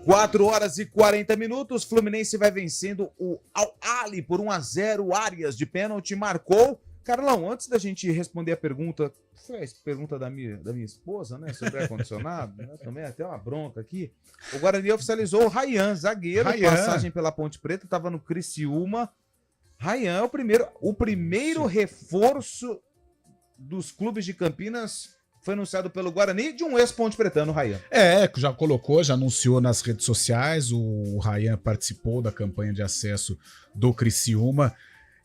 4h40, Fluminense vai vencendo o Al-Ahly por 1-0, Arias de pênalti marcou. Carlão, antes da gente responder a pergunta, foi a pergunta da minha esposa, né, sobre ar-condicionado, né, também até uma bronca aqui, o Guarani oficializou o Ryan, zagueiro, passagem pela Ponte Preta, estava no Criciúma. Ryan é o primeiro reforço dos clubes de Campinas. Foi anunciado pelo Guarani de um ex-Ponte Pretano, o Ryan.
Já colocou, já anunciou nas redes sociais. O Ryan participou da campanha de acesso do Criciúma.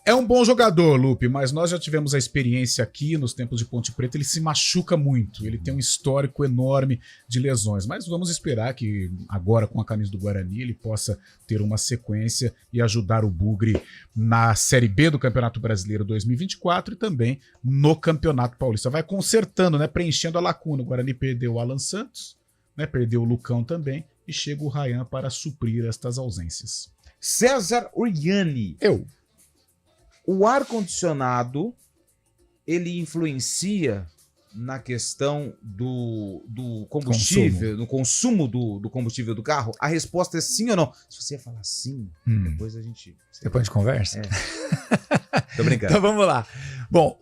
É um bom jogador, Lupe, mas nós já tivemos a experiência aqui nos tempos de Ponte Preta. Ele se machuca muito, ele tem um histórico enorme de lesões. Mas vamos esperar que agora, com a camisa do Guarani, ele possa ter uma sequência e ajudar o Bugre na Série B do Campeonato Brasileiro 2024 e também no Campeonato Paulista. Vai consertando, né, preenchendo a lacuna. O Guarani perdeu o Alan Santos, né, perdeu o Lucão também, e chega o Ryan para suprir estas ausências.
César Uriani. O ar-condicionado, ele influencia na questão do combustível, no consumo do combustível do carro? A resposta é sim ou não? Se você falar sim, depois a gente
conversa?
Tô brincando.
Então vamos lá. Bom,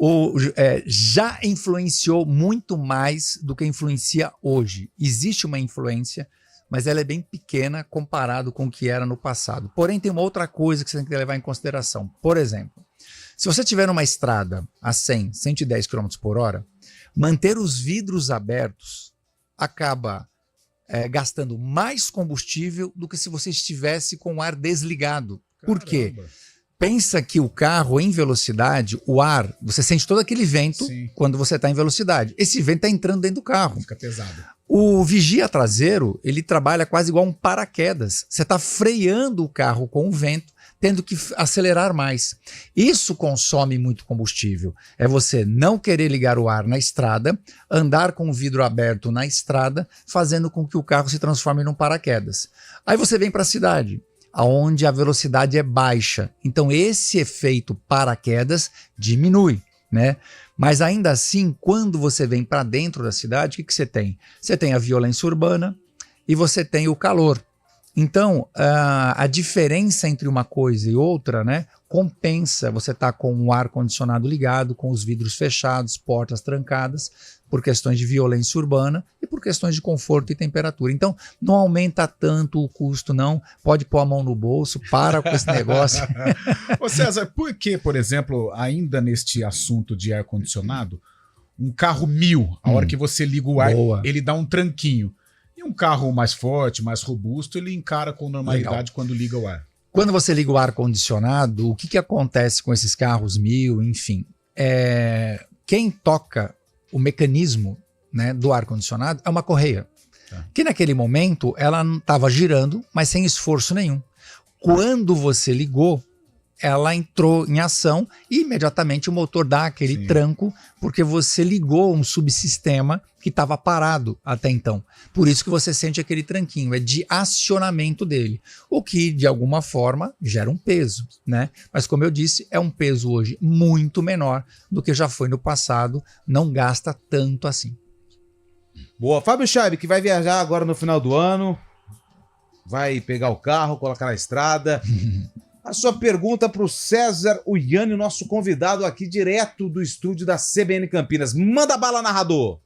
já influenciou muito mais do que influencia hoje. Existe uma influência, mas ela é bem pequena comparado com o que era no passado. Porém, tem uma outra coisa que você tem que levar em consideração. Por exemplo, se você tiver numa estrada a 100, 110 km por hora, manter os vidros abertos acaba gastando mais combustível do que se você estivesse com o ar desligado. Por quê? Pensa que o carro em velocidade, o ar, você sente todo aquele vento quando você está em velocidade. Esse vento está entrando dentro do carro.
Fica pesado.
O vigia traseiro, ele trabalha quase igual um paraquedas. Você está freando o carro com o vento, tendo que acelerar mais. Isso consome muito combustível. É você não querer ligar o ar na estrada, andar com o vidro aberto na estrada, fazendo com que o carro se transforme num paraquedas. Aí você vem para a cidade, onde a velocidade é baixa. Então esse efeito paraquedas diminui, né? Mas ainda assim, quando você vem para dentro da cidade, o que você tem? Você tem a violência urbana e você tem o calor. Então, a diferença entre uma coisa e outra, né, compensa você estar com o ar-condicionado ligado, com os vidros fechados, portas trancadas, por questões de violência urbana e por questões de conforto e temperatura. Então, não aumenta tanto o custo, não. Pode pôr a mão no bolso, para com esse negócio.
Ô César, por que, por exemplo, ainda neste assunto de ar-condicionado, um carro 1000, a hora que você liga o ar, ele dá um tranquinho. E um carro mais forte, mais robusto, ele encara com normalidade quando liga o ar.
Quando você liga o ar-condicionado, o que acontece com esses carros 1000, enfim? Quem toca o mecanismo, né, do ar-condicionado é uma correia. Que naquele momento ela estava girando, mas sem esforço nenhum. Quando você ligou, ela entrou em ação e imediatamente o motor dá aquele tranco, porque você ligou um subsistema que estava parado até então. Por isso que você sente aquele tranquinho, é de acionamento dele, o que de alguma forma gera um peso, né? Mas como eu disse, é um peso hoje muito menor do que já foi no passado, não gasta tanto assim.
Boa, Fábio Scheibe, que vai viajar agora no final do ano, vai pegar o carro, colocar na estrada. A sua pergunta para o César Uriani, nosso convidado aqui direto do estúdio da CBN Campinas. Manda bala, narrador!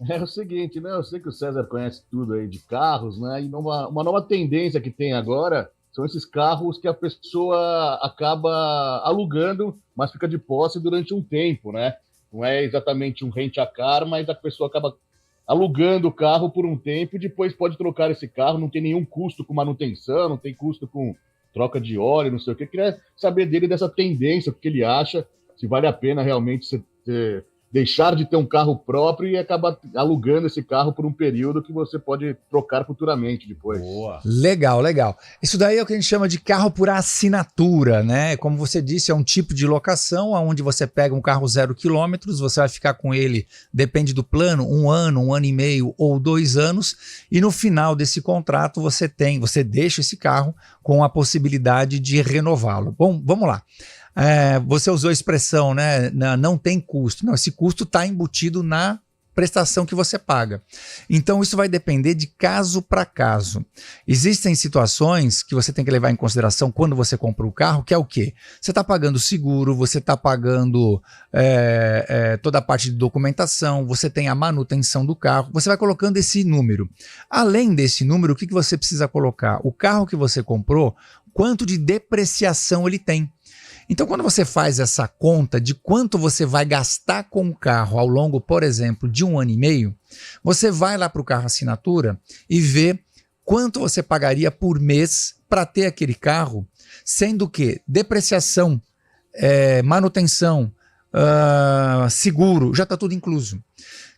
É o seguinte, né? Eu sei que o César conhece tudo aí de carros, né? E uma nova tendência que tem agora são esses carros que a pessoa acaba alugando, mas fica de posse durante um tempo, né? Não é exatamente um rent-a-car, mas a pessoa acaba alugando o carro por um tempo e depois pode trocar esse carro, não tem nenhum custo com manutenção, não tem custo com troca de óleo, não sei o que. Eu queria saber dele dessa tendência, o que ele acha, se vale a pena realmente você deixar de ter um carro próprio e acabar alugando esse carro por um período que você pode trocar futuramente depois.
Boa.
Legal. Isso daí é o que a gente chama de carro por assinatura, né? Como você disse, é um tipo de locação onde você pega um carro 0 km, você vai ficar com ele, depende do plano, 1 ano, 1 ano e meio ou 2 anos, e no final desse contrato você deixa esse carro com a possibilidade de renová-lo. Bom, vamos lá. Você usou a expressão, né? Não tem custo. Não, esse custo está embutido na prestação que você paga. Então, isso vai depender de caso para caso. Existem situações que você tem que levar em consideração quando você compra o carro, que é o quê? Você está pagando seguro, você está pagando toda a parte de documentação, você tem a manutenção do carro, você vai colocando esse número. Além desse número, o que você precisa colocar? O carro que você comprou, quanto de depreciação ele tem. Então, quando você faz essa conta de quanto você vai gastar com o carro ao longo, por exemplo, de 1 ano e meio, você vai lá para o carro assinatura e vê quanto você pagaria por mês para ter aquele carro, sendo que depreciação, manutenção, seguro, já está tudo incluso.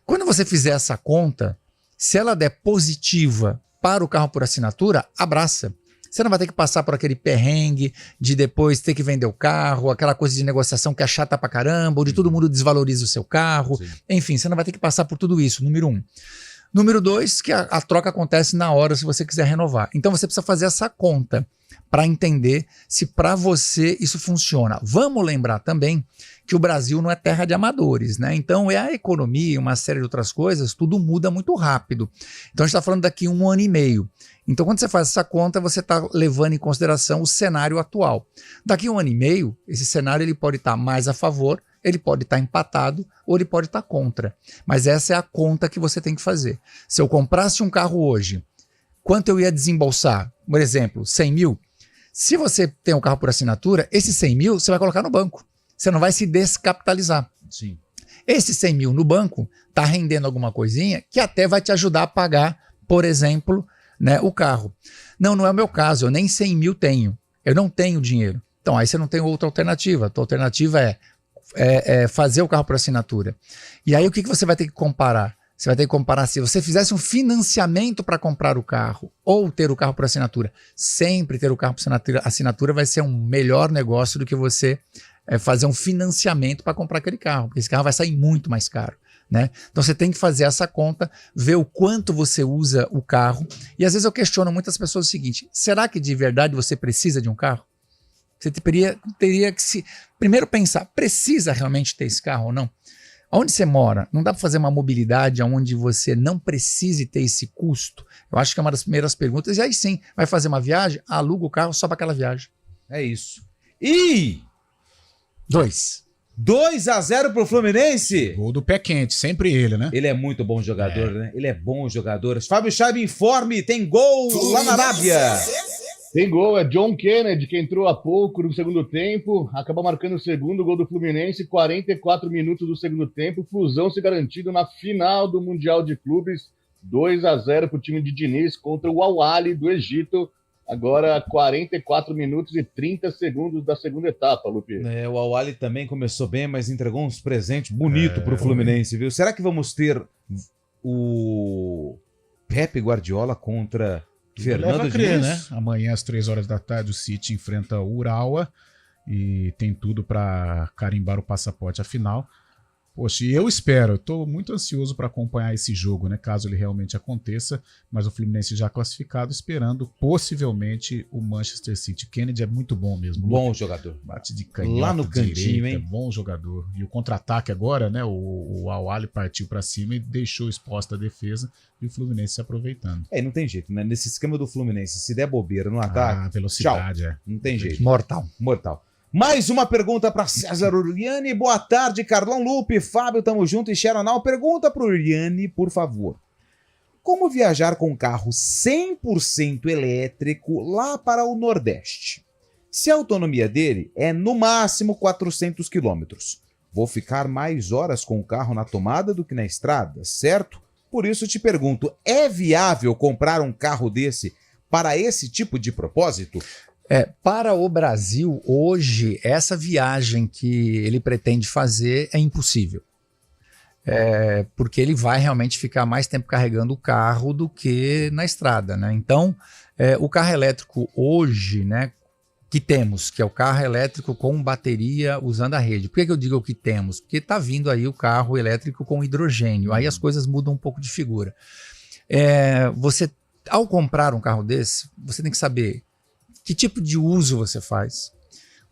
Quando você fizer essa conta, se ela der positiva para o carro por assinatura, abraça. Você não vai ter que passar por aquele perrengue de depois ter que vender o carro, aquela coisa de negociação que é chata pra caramba, onde todo mundo desvaloriza o seu carro. Sim. Enfim, você não vai ter que passar por tudo isso, número 1. Número 2, que a troca acontece na hora se você quiser renovar. Então você precisa fazer essa conta para entender se para você isso funciona. Vamos lembrar também que o Brasil não é terra de amadores, né? Então a economia, uma série de outras coisas, tudo muda muito rápido. Então a gente está falando daqui 1 ano e meio. Então quando você faz essa conta, você está levando em consideração o cenário atual. Daqui 1 ano e meio, esse cenário ele pode estar mais a favor, ele pode estar empatado ou ele pode estar contra. Mas essa é a conta que você tem que fazer. Se eu comprasse um carro hoje, quanto eu ia desembolsar? Por exemplo, 100 mil? Se você tem um carro por assinatura, esses 100 mil você vai colocar no banco. Você não vai se descapitalizar.
Sim.
Esse 100 mil no banco está rendendo alguma coisinha que até vai te ajudar a pagar, por exemplo, né, o carro. Não é o meu caso, eu nem 100 mil tenho. Eu não tenho dinheiro. Então aí você não tem outra alternativa. A tua alternativa é fazer o carro por assinatura. E aí o que você vai ter que comparar? Você vai ter que comparar se você fizesse um financiamento para comprar o carro ou ter o carro por assinatura. Sempre ter o carro por assinatura vai ser um melhor negócio do que você fazer um financiamento para comprar aquele carro, porque esse carro vai sair muito mais caro, né? Então você tem que fazer essa conta, ver o quanto você usa o carro. E às vezes eu questiono muitas pessoas o seguinte: será que de verdade você precisa de um carro? Você teria que primeiro pensar, precisa realmente ter esse carro ou não? Onde você mora, não dá para fazer uma mobilidade onde você não precise ter esse custo? Eu acho que é uma das primeiras perguntas. E aí sim, vai fazer uma viagem, aluga o carro só para aquela viagem.
É isso. E 2-0 pro Fluminense.
Gol do pé quente, sempre ele, né?
Ele é muito bom jogador, né? Ele é bom jogador. Fábio Chaib informe, tem gol lá na Arábia.
Tem gol, é John Kennedy, que entrou há pouco no segundo tempo, acabou marcando o segundo gol do Fluminense, 44 minutos do segundo tempo, Flusão se garantindo na final do Mundial de Clubes, 2-0 para o time de Diniz contra o Al Ahly do Egito, agora 44 minutos e 30 segundos da segunda etapa, Lupi.
O Al Ahly também começou bem, mas entregou uns presentes bonitos para o Fluminense, viu? Será que vamos ter o Pepe Guardiola contra Fernando Diniz,
né? Amanhã às 3 horas da tarde o City enfrenta o Urawa e tem tudo para carimbar o passaporte à final. Poxa, e eu tô muito ansioso para acompanhar esse jogo, né? Caso ele realmente aconteça, mas o Fluminense já classificado, esperando possivelmente o Manchester City. Kennedy é muito bom mesmo.
Bom jogador.
Bate de canhota,
lá no cantinho,
direita,
hein?
Bom jogador. E o contra-ataque agora, né? O Al Ahly partiu para cima e deixou exposta a defesa e o Fluminense se aproveitando.
Não tem jeito, né? Nesse esquema do Fluminense, se der bobeira no ataque,
velocidade,
tchau. Não tem jeito.
Mortal.
Mais uma pergunta para César Uriani. Boa tarde, Carlão Lupe, Fábio, tamo junto e Xeronal. Pergunta pro Uriani, por favor. Como viajar com carro 100% elétrico lá para o Nordeste? Se a autonomia dele é no máximo 400 quilômetros, vou ficar mais horas com o carro na tomada do que na estrada, certo? Por isso te pergunto, é viável comprar um carro desse para esse tipo de propósito?
Para o Brasil, hoje, essa viagem que ele pretende fazer é impossível. Porque ele vai realmente ficar mais tempo carregando o carro do que na estrada, né? Então, o carro elétrico hoje, né, que temos, que é o carro elétrico com bateria usando a rede. Por que eu digo o que temos? Porque está vindo aí o carro elétrico com hidrogênio, aí as coisas mudam um pouco de figura. Você, ao comprar um carro desse, você tem que saber que tipo de uso você faz,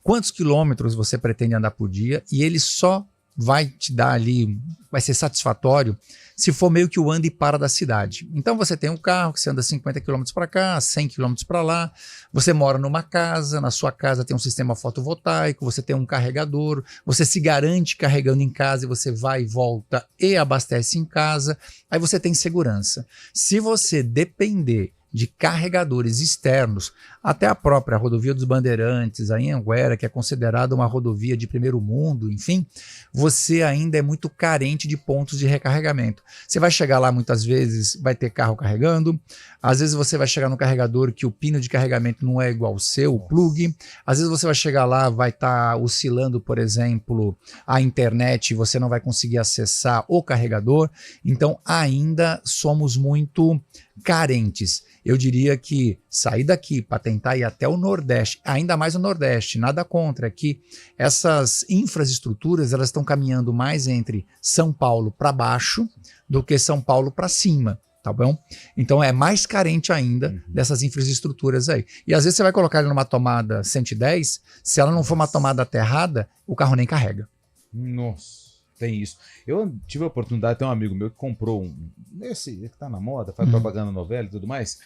quantos quilômetros você pretende andar por dia, e ele só vai te dar ali, vai ser satisfatório se for meio que o anda e para da cidade. Então você tem um carro que você anda 50 km para cá, 100 km para lá, você mora numa casa, na sua casa tem um sistema fotovoltaico, você tem um carregador, você se garante carregando em casa e você vai e volta e abastece em casa, aí você tem segurança. Se você depender de carregadores externos, até a própria rodovia dos Bandeirantes, aí em Anguera, que é considerada uma rodovia de primeiro mundo, enfim, você ainda é muito carente de pontos de recarregamento. Você vai chegar lá muitas vezes, vai ter carro carregando, às vezes você vai chegar no carregador que o pino de carregamento não é igual ao seu, o plug, às vezes você vai chegar lá, vai estar oscilando, por exemplo, a internet e você não vai conseguir acessar o carregador, então ainda somos muito carentes. Eu diria que sair daqui para tentar ir até o Nordeste, ainda mais o Nordeste, nada contra, é que essas infraestruturas elas estão caminhando mais entre São Paulo para baixo do que São Paulo para cima, tá bom? Então é mais carente ainda dessas infraestruturas aí. E às vezes você vai colocar ele numa tomada 110, se ela não for uma tomada aterrada, o carro nem carrega.
Nossa. Tem isso. Eu tive a oportunidade, tem um amigo meu que comprou esse que tá na moda, faz propaganda novela e tudo mais.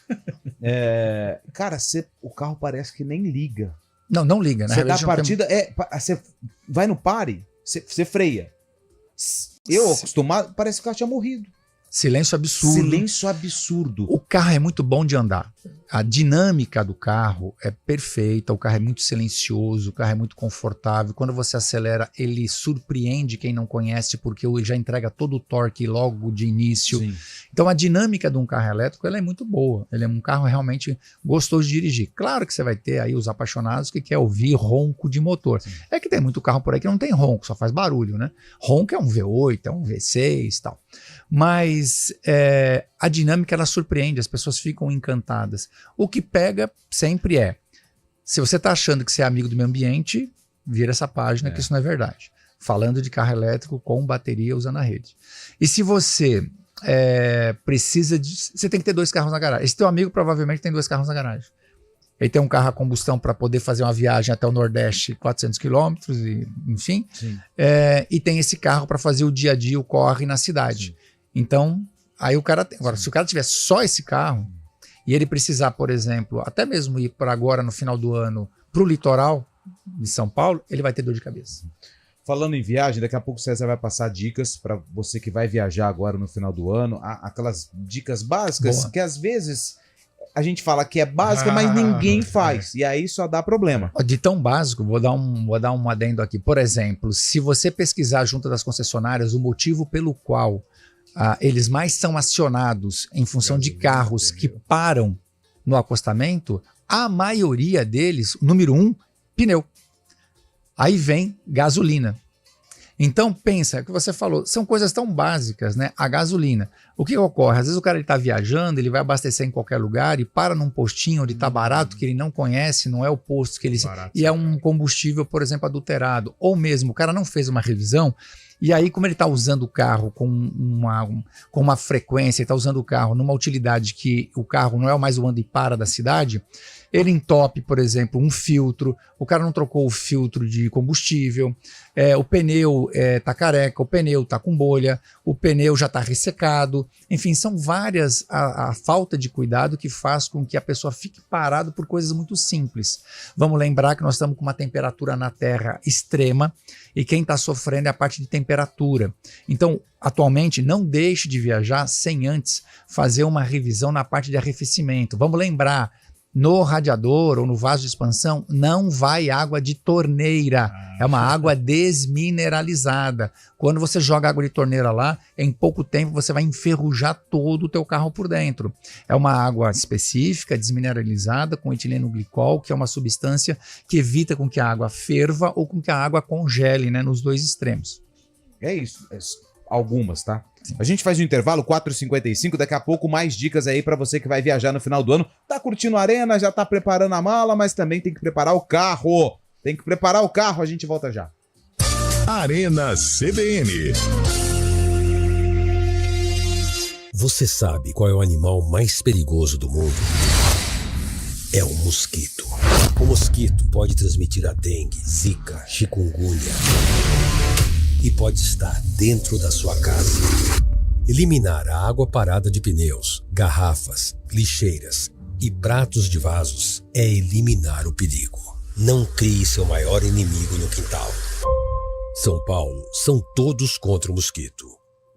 Cara, o carro parece que nem liga.
Não liga, né?
Você dá a partida, você vai no pare, você freia. Eu, acostumado, parece que o carro tinha morrido.
Silêncio absurdo.
Silêncio absurdo.
O carro é muito bom de andar. A dinâmica do carro é perfeita, o carro é muito silencioso, o carro é muito confortável. Quando você acelera, ele surpreende quem não conhece, porque ele já entrega todo o torque logo de início. Sim. Então a dinâmica de um carro elétrico ela é muito boa. Ele é um carro realmente gostoso de dirigir. Claro que você vai ter aí os apaixonados que querem ouvir ronco de motor. Sim. É que tem muito carro por aí que não tem ronco, só faz barulho, né? Ronco é um V8, é um V6 e tal. Mas a dinâmica ela surpreende, as pessoas ficam encantadas. O que pega sempre se você está achando que você é amigo do meio ambiente, vira essa página que isso não é verdade. Falando de carro elétrico com bateria usando a rede. E se você precisa de... Você tem que ter 2 carros na garagem. Esse teu amigo provavelmente tem 2 carros na garagem. Ele tem um carro a combustão para poder fazer uma viagem até o Nordeste, 400 quilômetros, enfim. E tem esse carro para fazer o dia a dia, o corre na cidade. Sim. Então, aí o cara tem... Agora, se o cara tiver só esse carro e ele precisar, por exemplo, até mesmo ir para agora, no final do ano, para o litoral de São Paulo, ele vai ter dor de cabeça.
Falando em viagem, daqui a pouco o César vai passar dicas para você que vai viajar agora no final do ano, aquelas dicas básicas que às vezes a gente fala que é básica, mas ninguém faz, e aí só dá problema.
De tão básico, vou dar um adendo aqui. Por exemplo, se você pesquisar junto das concessionárias o motivo pelo qual eles mais são acionados em função de carros que param no acostamento, a maioria deles, número 1, pneu. Aí vem gasolina. Então pensa, o que você falou, são coisas tão básicas, né? A gasolina. O que ocorre? Às vezes o cara está viajando, ele vai abastecer em qualquer lugar e para num postinho onde está barato, que ele não conhece, não é o posto que ele... Barato, e é um combustível, por exemplo, adulterado. Ou mesmo, o cara não fez uma revisão, e aí como ele está usando o carro com uma frequência, está usando o carro numa utilidade que o carro não é mais o anda e para da cidade, ele entope, por exemplo, um filtro, o cara não trocou o filtro de combustível, o pneu tá careca, o pneu tá com bolha, o pneu já tá ressecado, enfim, são várias a falta de cuidado que faz com que a pessoa fique parado por coisas muito simples. Vamos lembrar que nós estamos com uma temperatura na Terra extrema e quem está sofrendo é a parte de temperatura. Então, atualmente, não deixe de viajar sem antes fazer uma revisão na parte de arrefecimento. Vamos lembrar, no radiador ou no vaso de expansão não vai água de torneira, é uma água desmineralizada. Quando você joga água de torneira lá, em pouco tempo você vai enferrujar todo o teu carro por dentro. É uma água específica, desmineralizada, com etileno glicol, que é uma substância que evita com que a água ferva ou com que a água congele, né, nos dois extremos.
É isso. Algumas, tá? A gente faz um intervalo, 4h55, daqui a pouco mais dicas aí pra você que vai viajar no final do ano. Tá curtindo a arena, já tá preparando a mala, mas também tem que preparar o carro. Tem que preparar o carro, a gente volta já.
Arena CBN.
Você sabe qual é o animal mais perigoso do mundo? É o mosquito. O mosquito pode transmitir a dengue, zika, chikungunya e pode estar dentro da sua casa. Eliminar a água parada de pneus, garrafas, lixeiras e pratos de vasos é eliminar o perigo. Não crie seu maior inimigo no quintal. São Paulo, são todos contra o mosquito.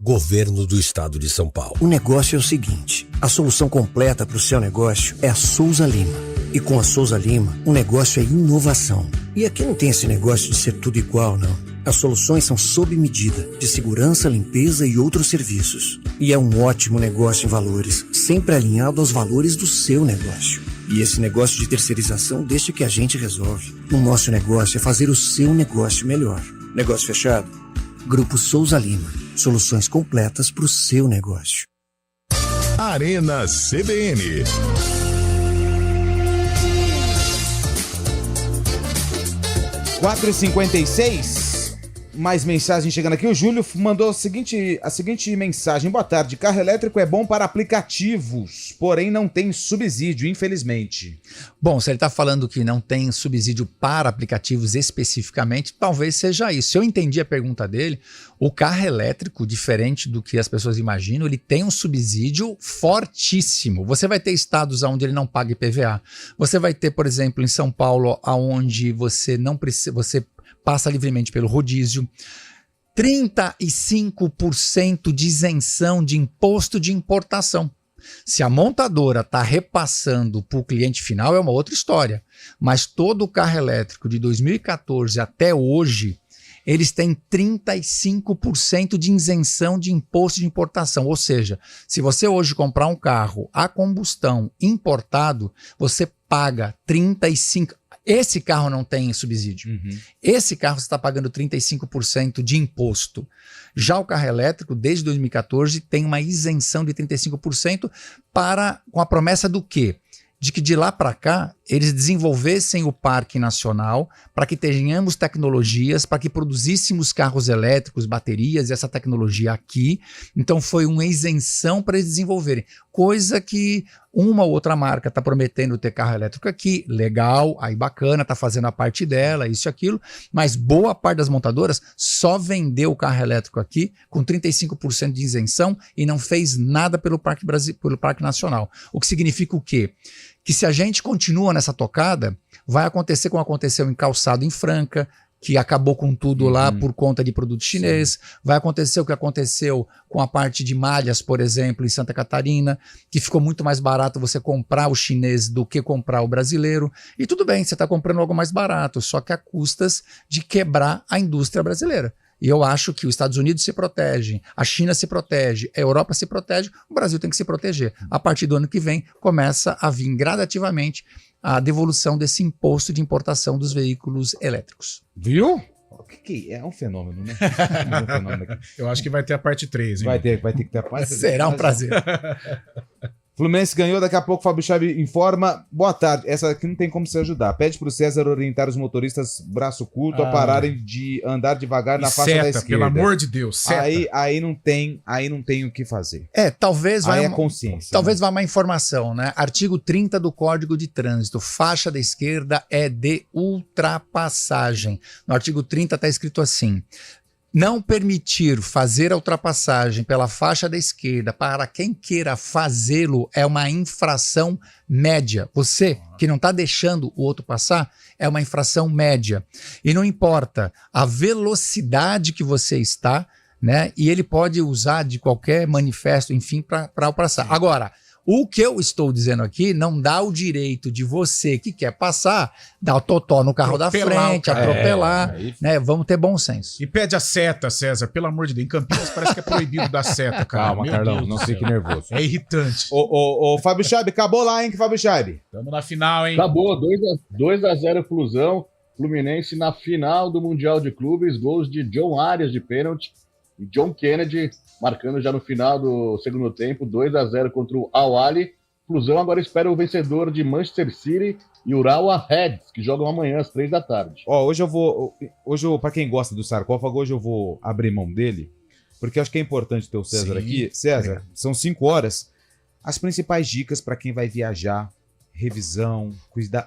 Governo do Estado de São Paulo.
O negócio é o seguinte, a solução completa para o seu negócio é a Souza Lima. E com a Souza Lima, o negócio é inovação. E aqui não tem esse negócio de ser tudo igual, não. As soluções são sob medida, de segurança, limpeza e outros serviços. E é um ótimo negócio em valores, sempre alinhado aos valores do seu negócio. E esse negócio de terceirização deixa que a gente resolve. O nosso negócio é fazer o seu negócio melhor. Negócio fechado? Grupo Souza Lima. Soluções completas para o seu negócio.
Arena CBN.
Quatro e 56. Mais mensagem chegando aqui. O Júlio mandou a seguinte mensagem. Boa tarde. Carro elétrico é bom para aplicativos, porém não tem subsídio, infelizmente.
Bom, se ele está falando que não tem subsídio para aplicativos especificamente, talvez seja isso. Se eu entendi a pergunta dele, o carro elétrico, diferente do que as pessoas imaginam, ele tem um subsídio fortíssimo. Você vai ter estados onde ele não paga IPVA. Você vai ter, por exemplo, em São Paulo, onde você não precisa, você passa livremente pelo rodízio, 35% de isenção de imposto de importação. Se a montadora está repassando para o cliente final é uma outra história, mas todo o carro elétrico de 2014 até hoje, eles têm 35% de isenção de imposto de importação, ou seja, se você hoje comprar um carro a combustão importado, você paga 35%. Esse carro não tem subsídio. Esse carro você está pagando 35% de imposto. Já o carro elétrico, desde 2014, tem uma isenção de 35% com a promessa do quê? De que de lá para cá eles desenvolvessem o parque nacional para que tenhamos tecnologias, para que produzíssemos carros elétricos, baterias e essa tecnologia aqui. Então foi uma isenção para eles desenvolverem. Coisa que uma ou outra marca está prometendo ter carro elétrico aqui, legal, aí bacana, está fazendo a parte dela, isso e aquilo, mas boa parte das montadoras só vendeu o carro elétrico aqui com 35% de isenção e não fez nada pelo Parque Nacional. O que significa o quê? Que se a gente continua nessa tocada, vai acontecer como aconteceu em Calçado em Franca, que acabou com tudo lá por conta de produto chinês. Sim. Vai acontecer o que aconteceu com a parte de malhas, por exemplo, em Santa Catarina, que ficou muito mais barato você comprar o chinês do que comprar o brasileiro. E tudo bem, você está comprando algo mais barato, só que a custas de quebrar a indústria brasileira. E eu acho que os Estados Unidos se protegem, a China se protege, a Europa se protege, o Brasil tem que se proteger. A partir do ano que vem, começa a vir gradativamente a devolução desse imposto de importação dos veículos elétricos.
Viu? Que é um fenômeno, né? É um fenômeno aqui.
Eu acho que vai ter a parte 3, hein?
Vai ter que ter a parte 3.
Será um prazer.
Fluminense ganhou, daqui a pouco o Fábio Chave informa. Boa tarde, essa aqui não tem como se ajudar. Pede pro César orientar os motoristas braço curto a pararem de andar devagar na faixa da esquerda.
Pelo amor de Deus, seta.
Aí não tem o que fazer.
Talvez
aí é consciência.
Talvez vá uma informação, né? Artigo 30 do Código de Trânsito. Faixa da esquerda é de ultrapassagem. No artigo 30 está escrito assim: não permitir fazer a ultrapassagem pela faixa da esquerda para quem queira fazê-lo é uma infração média. Você que não está deixando o outro passar é uma infração média. E não importa a velocidade que você está, né? E ele pode usar de qualquer manifesto, enfim, para passar. Agora, o que eu estou dizendo aqui não dá o direito de você que quer passar, dar o totó no carro da frente, atropelar, né? Vamos ter bom senso.
E pede a seta, César, pelo amor de Deus. Em Campinas parece que é proibido dar seta, cara.
Calma, Carlão, não fique nervoso.
É irritante.
Ô, Fábio Chave, acabou lá, hein, Fábio Chave?
Estamos na final, hein?
Acabou, 2-0 Flusão. Fluminense na final do Mundial de Clubes, gols de John Arias de pênalti e John Kennedy marcando já no final do segundo tempo, 2-0 contra o Al-Ahly. Flusão agora espera o vencedor de Manchester City e Urawa Reds, que jogam amanhã às 3 da tarde.
Hoje eu, pra quem gosta do sarcófago, hoje eu vou abrir mão dele, porque eu acho que é importante ter o César aqui. César, são 5 horas. As principais dicas para quem vai viajar, revisão,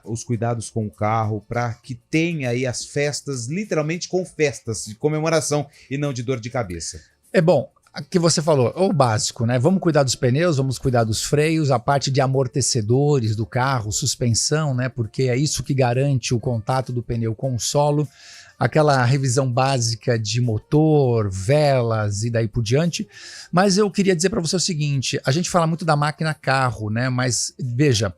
os cuidados com o carro, para que tenha aí as festas, literalmente com festas de comemoração e não de dor de cabeça.
É bom, o que você falou, o básico, né? Vamos cuidar dos pneus, vamos cuidar dos freios, a parte de amortecedores do carro, suspensão, né? Porque é isso que garante o contato do pneu com o solo. Aquela revisão básica de motor, velas e daí por diante. Mas eu queria dizer para você o seguinte, a gente fala muito da máquina carro, né? Mas veja,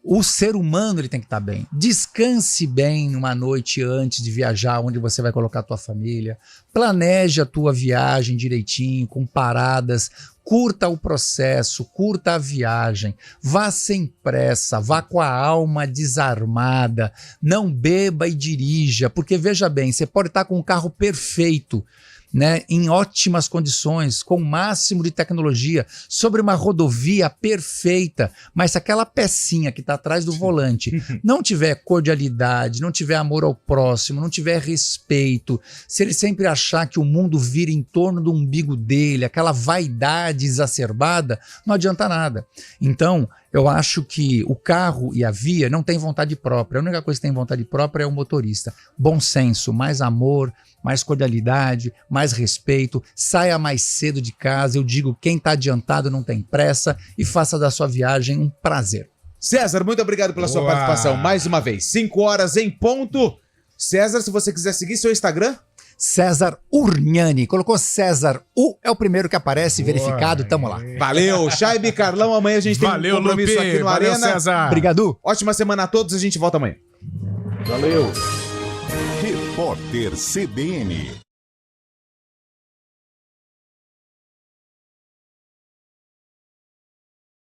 o ser humano ele tem que estar bem. Descanse bem uma noite antes de viajar, onde você vai colocar a tua família. Planeje a tua viagem direitinho, com paradas. Curta o processo, curta a viagem. Vá sem pressa, vá com a alma desarmada. Não beba e dirija, porque veja bem, você pode estar com um carro perfeito, né, em ótimas condições, com o máximo de tecnologia, sobre uma rodovia perfeita, mas se aquela pecinha que está atrás do volante não tiver cordialidade, não tiver amor ao próximo, não tiver respeito, se ele sempre achar que o mundo vira em torno do umbigo dele, aquela vaidade exacerbada, não adianta nada. Então, eu acho que o carro e a via não têm vontade própria. A única coisa que tem vontade própria é o motorista. Bom senso, mais amor, mais cordialidade, mais respeito. Saia mais cedo de casa. Eu digo, quem está adiantado não tem pressa e faça da sua viagem um prazer.
César, muito obrigado pela sua participação mais uma vez. 5 horas em ponto. César, se você quiser seguir seu Instagram...
César Urgnani. Colocou César U, é o primeiro que aparece, verificado, tamo lá.
Valeu, Chaibe, Carlão, amanhã a gente tem um compromisso
Lupe.
aqui no
Valeu,
Arena.
César.
Obrigado.
Ótima semana a todos, a gente volta amanhã.
Valeu.
Repórter CBN.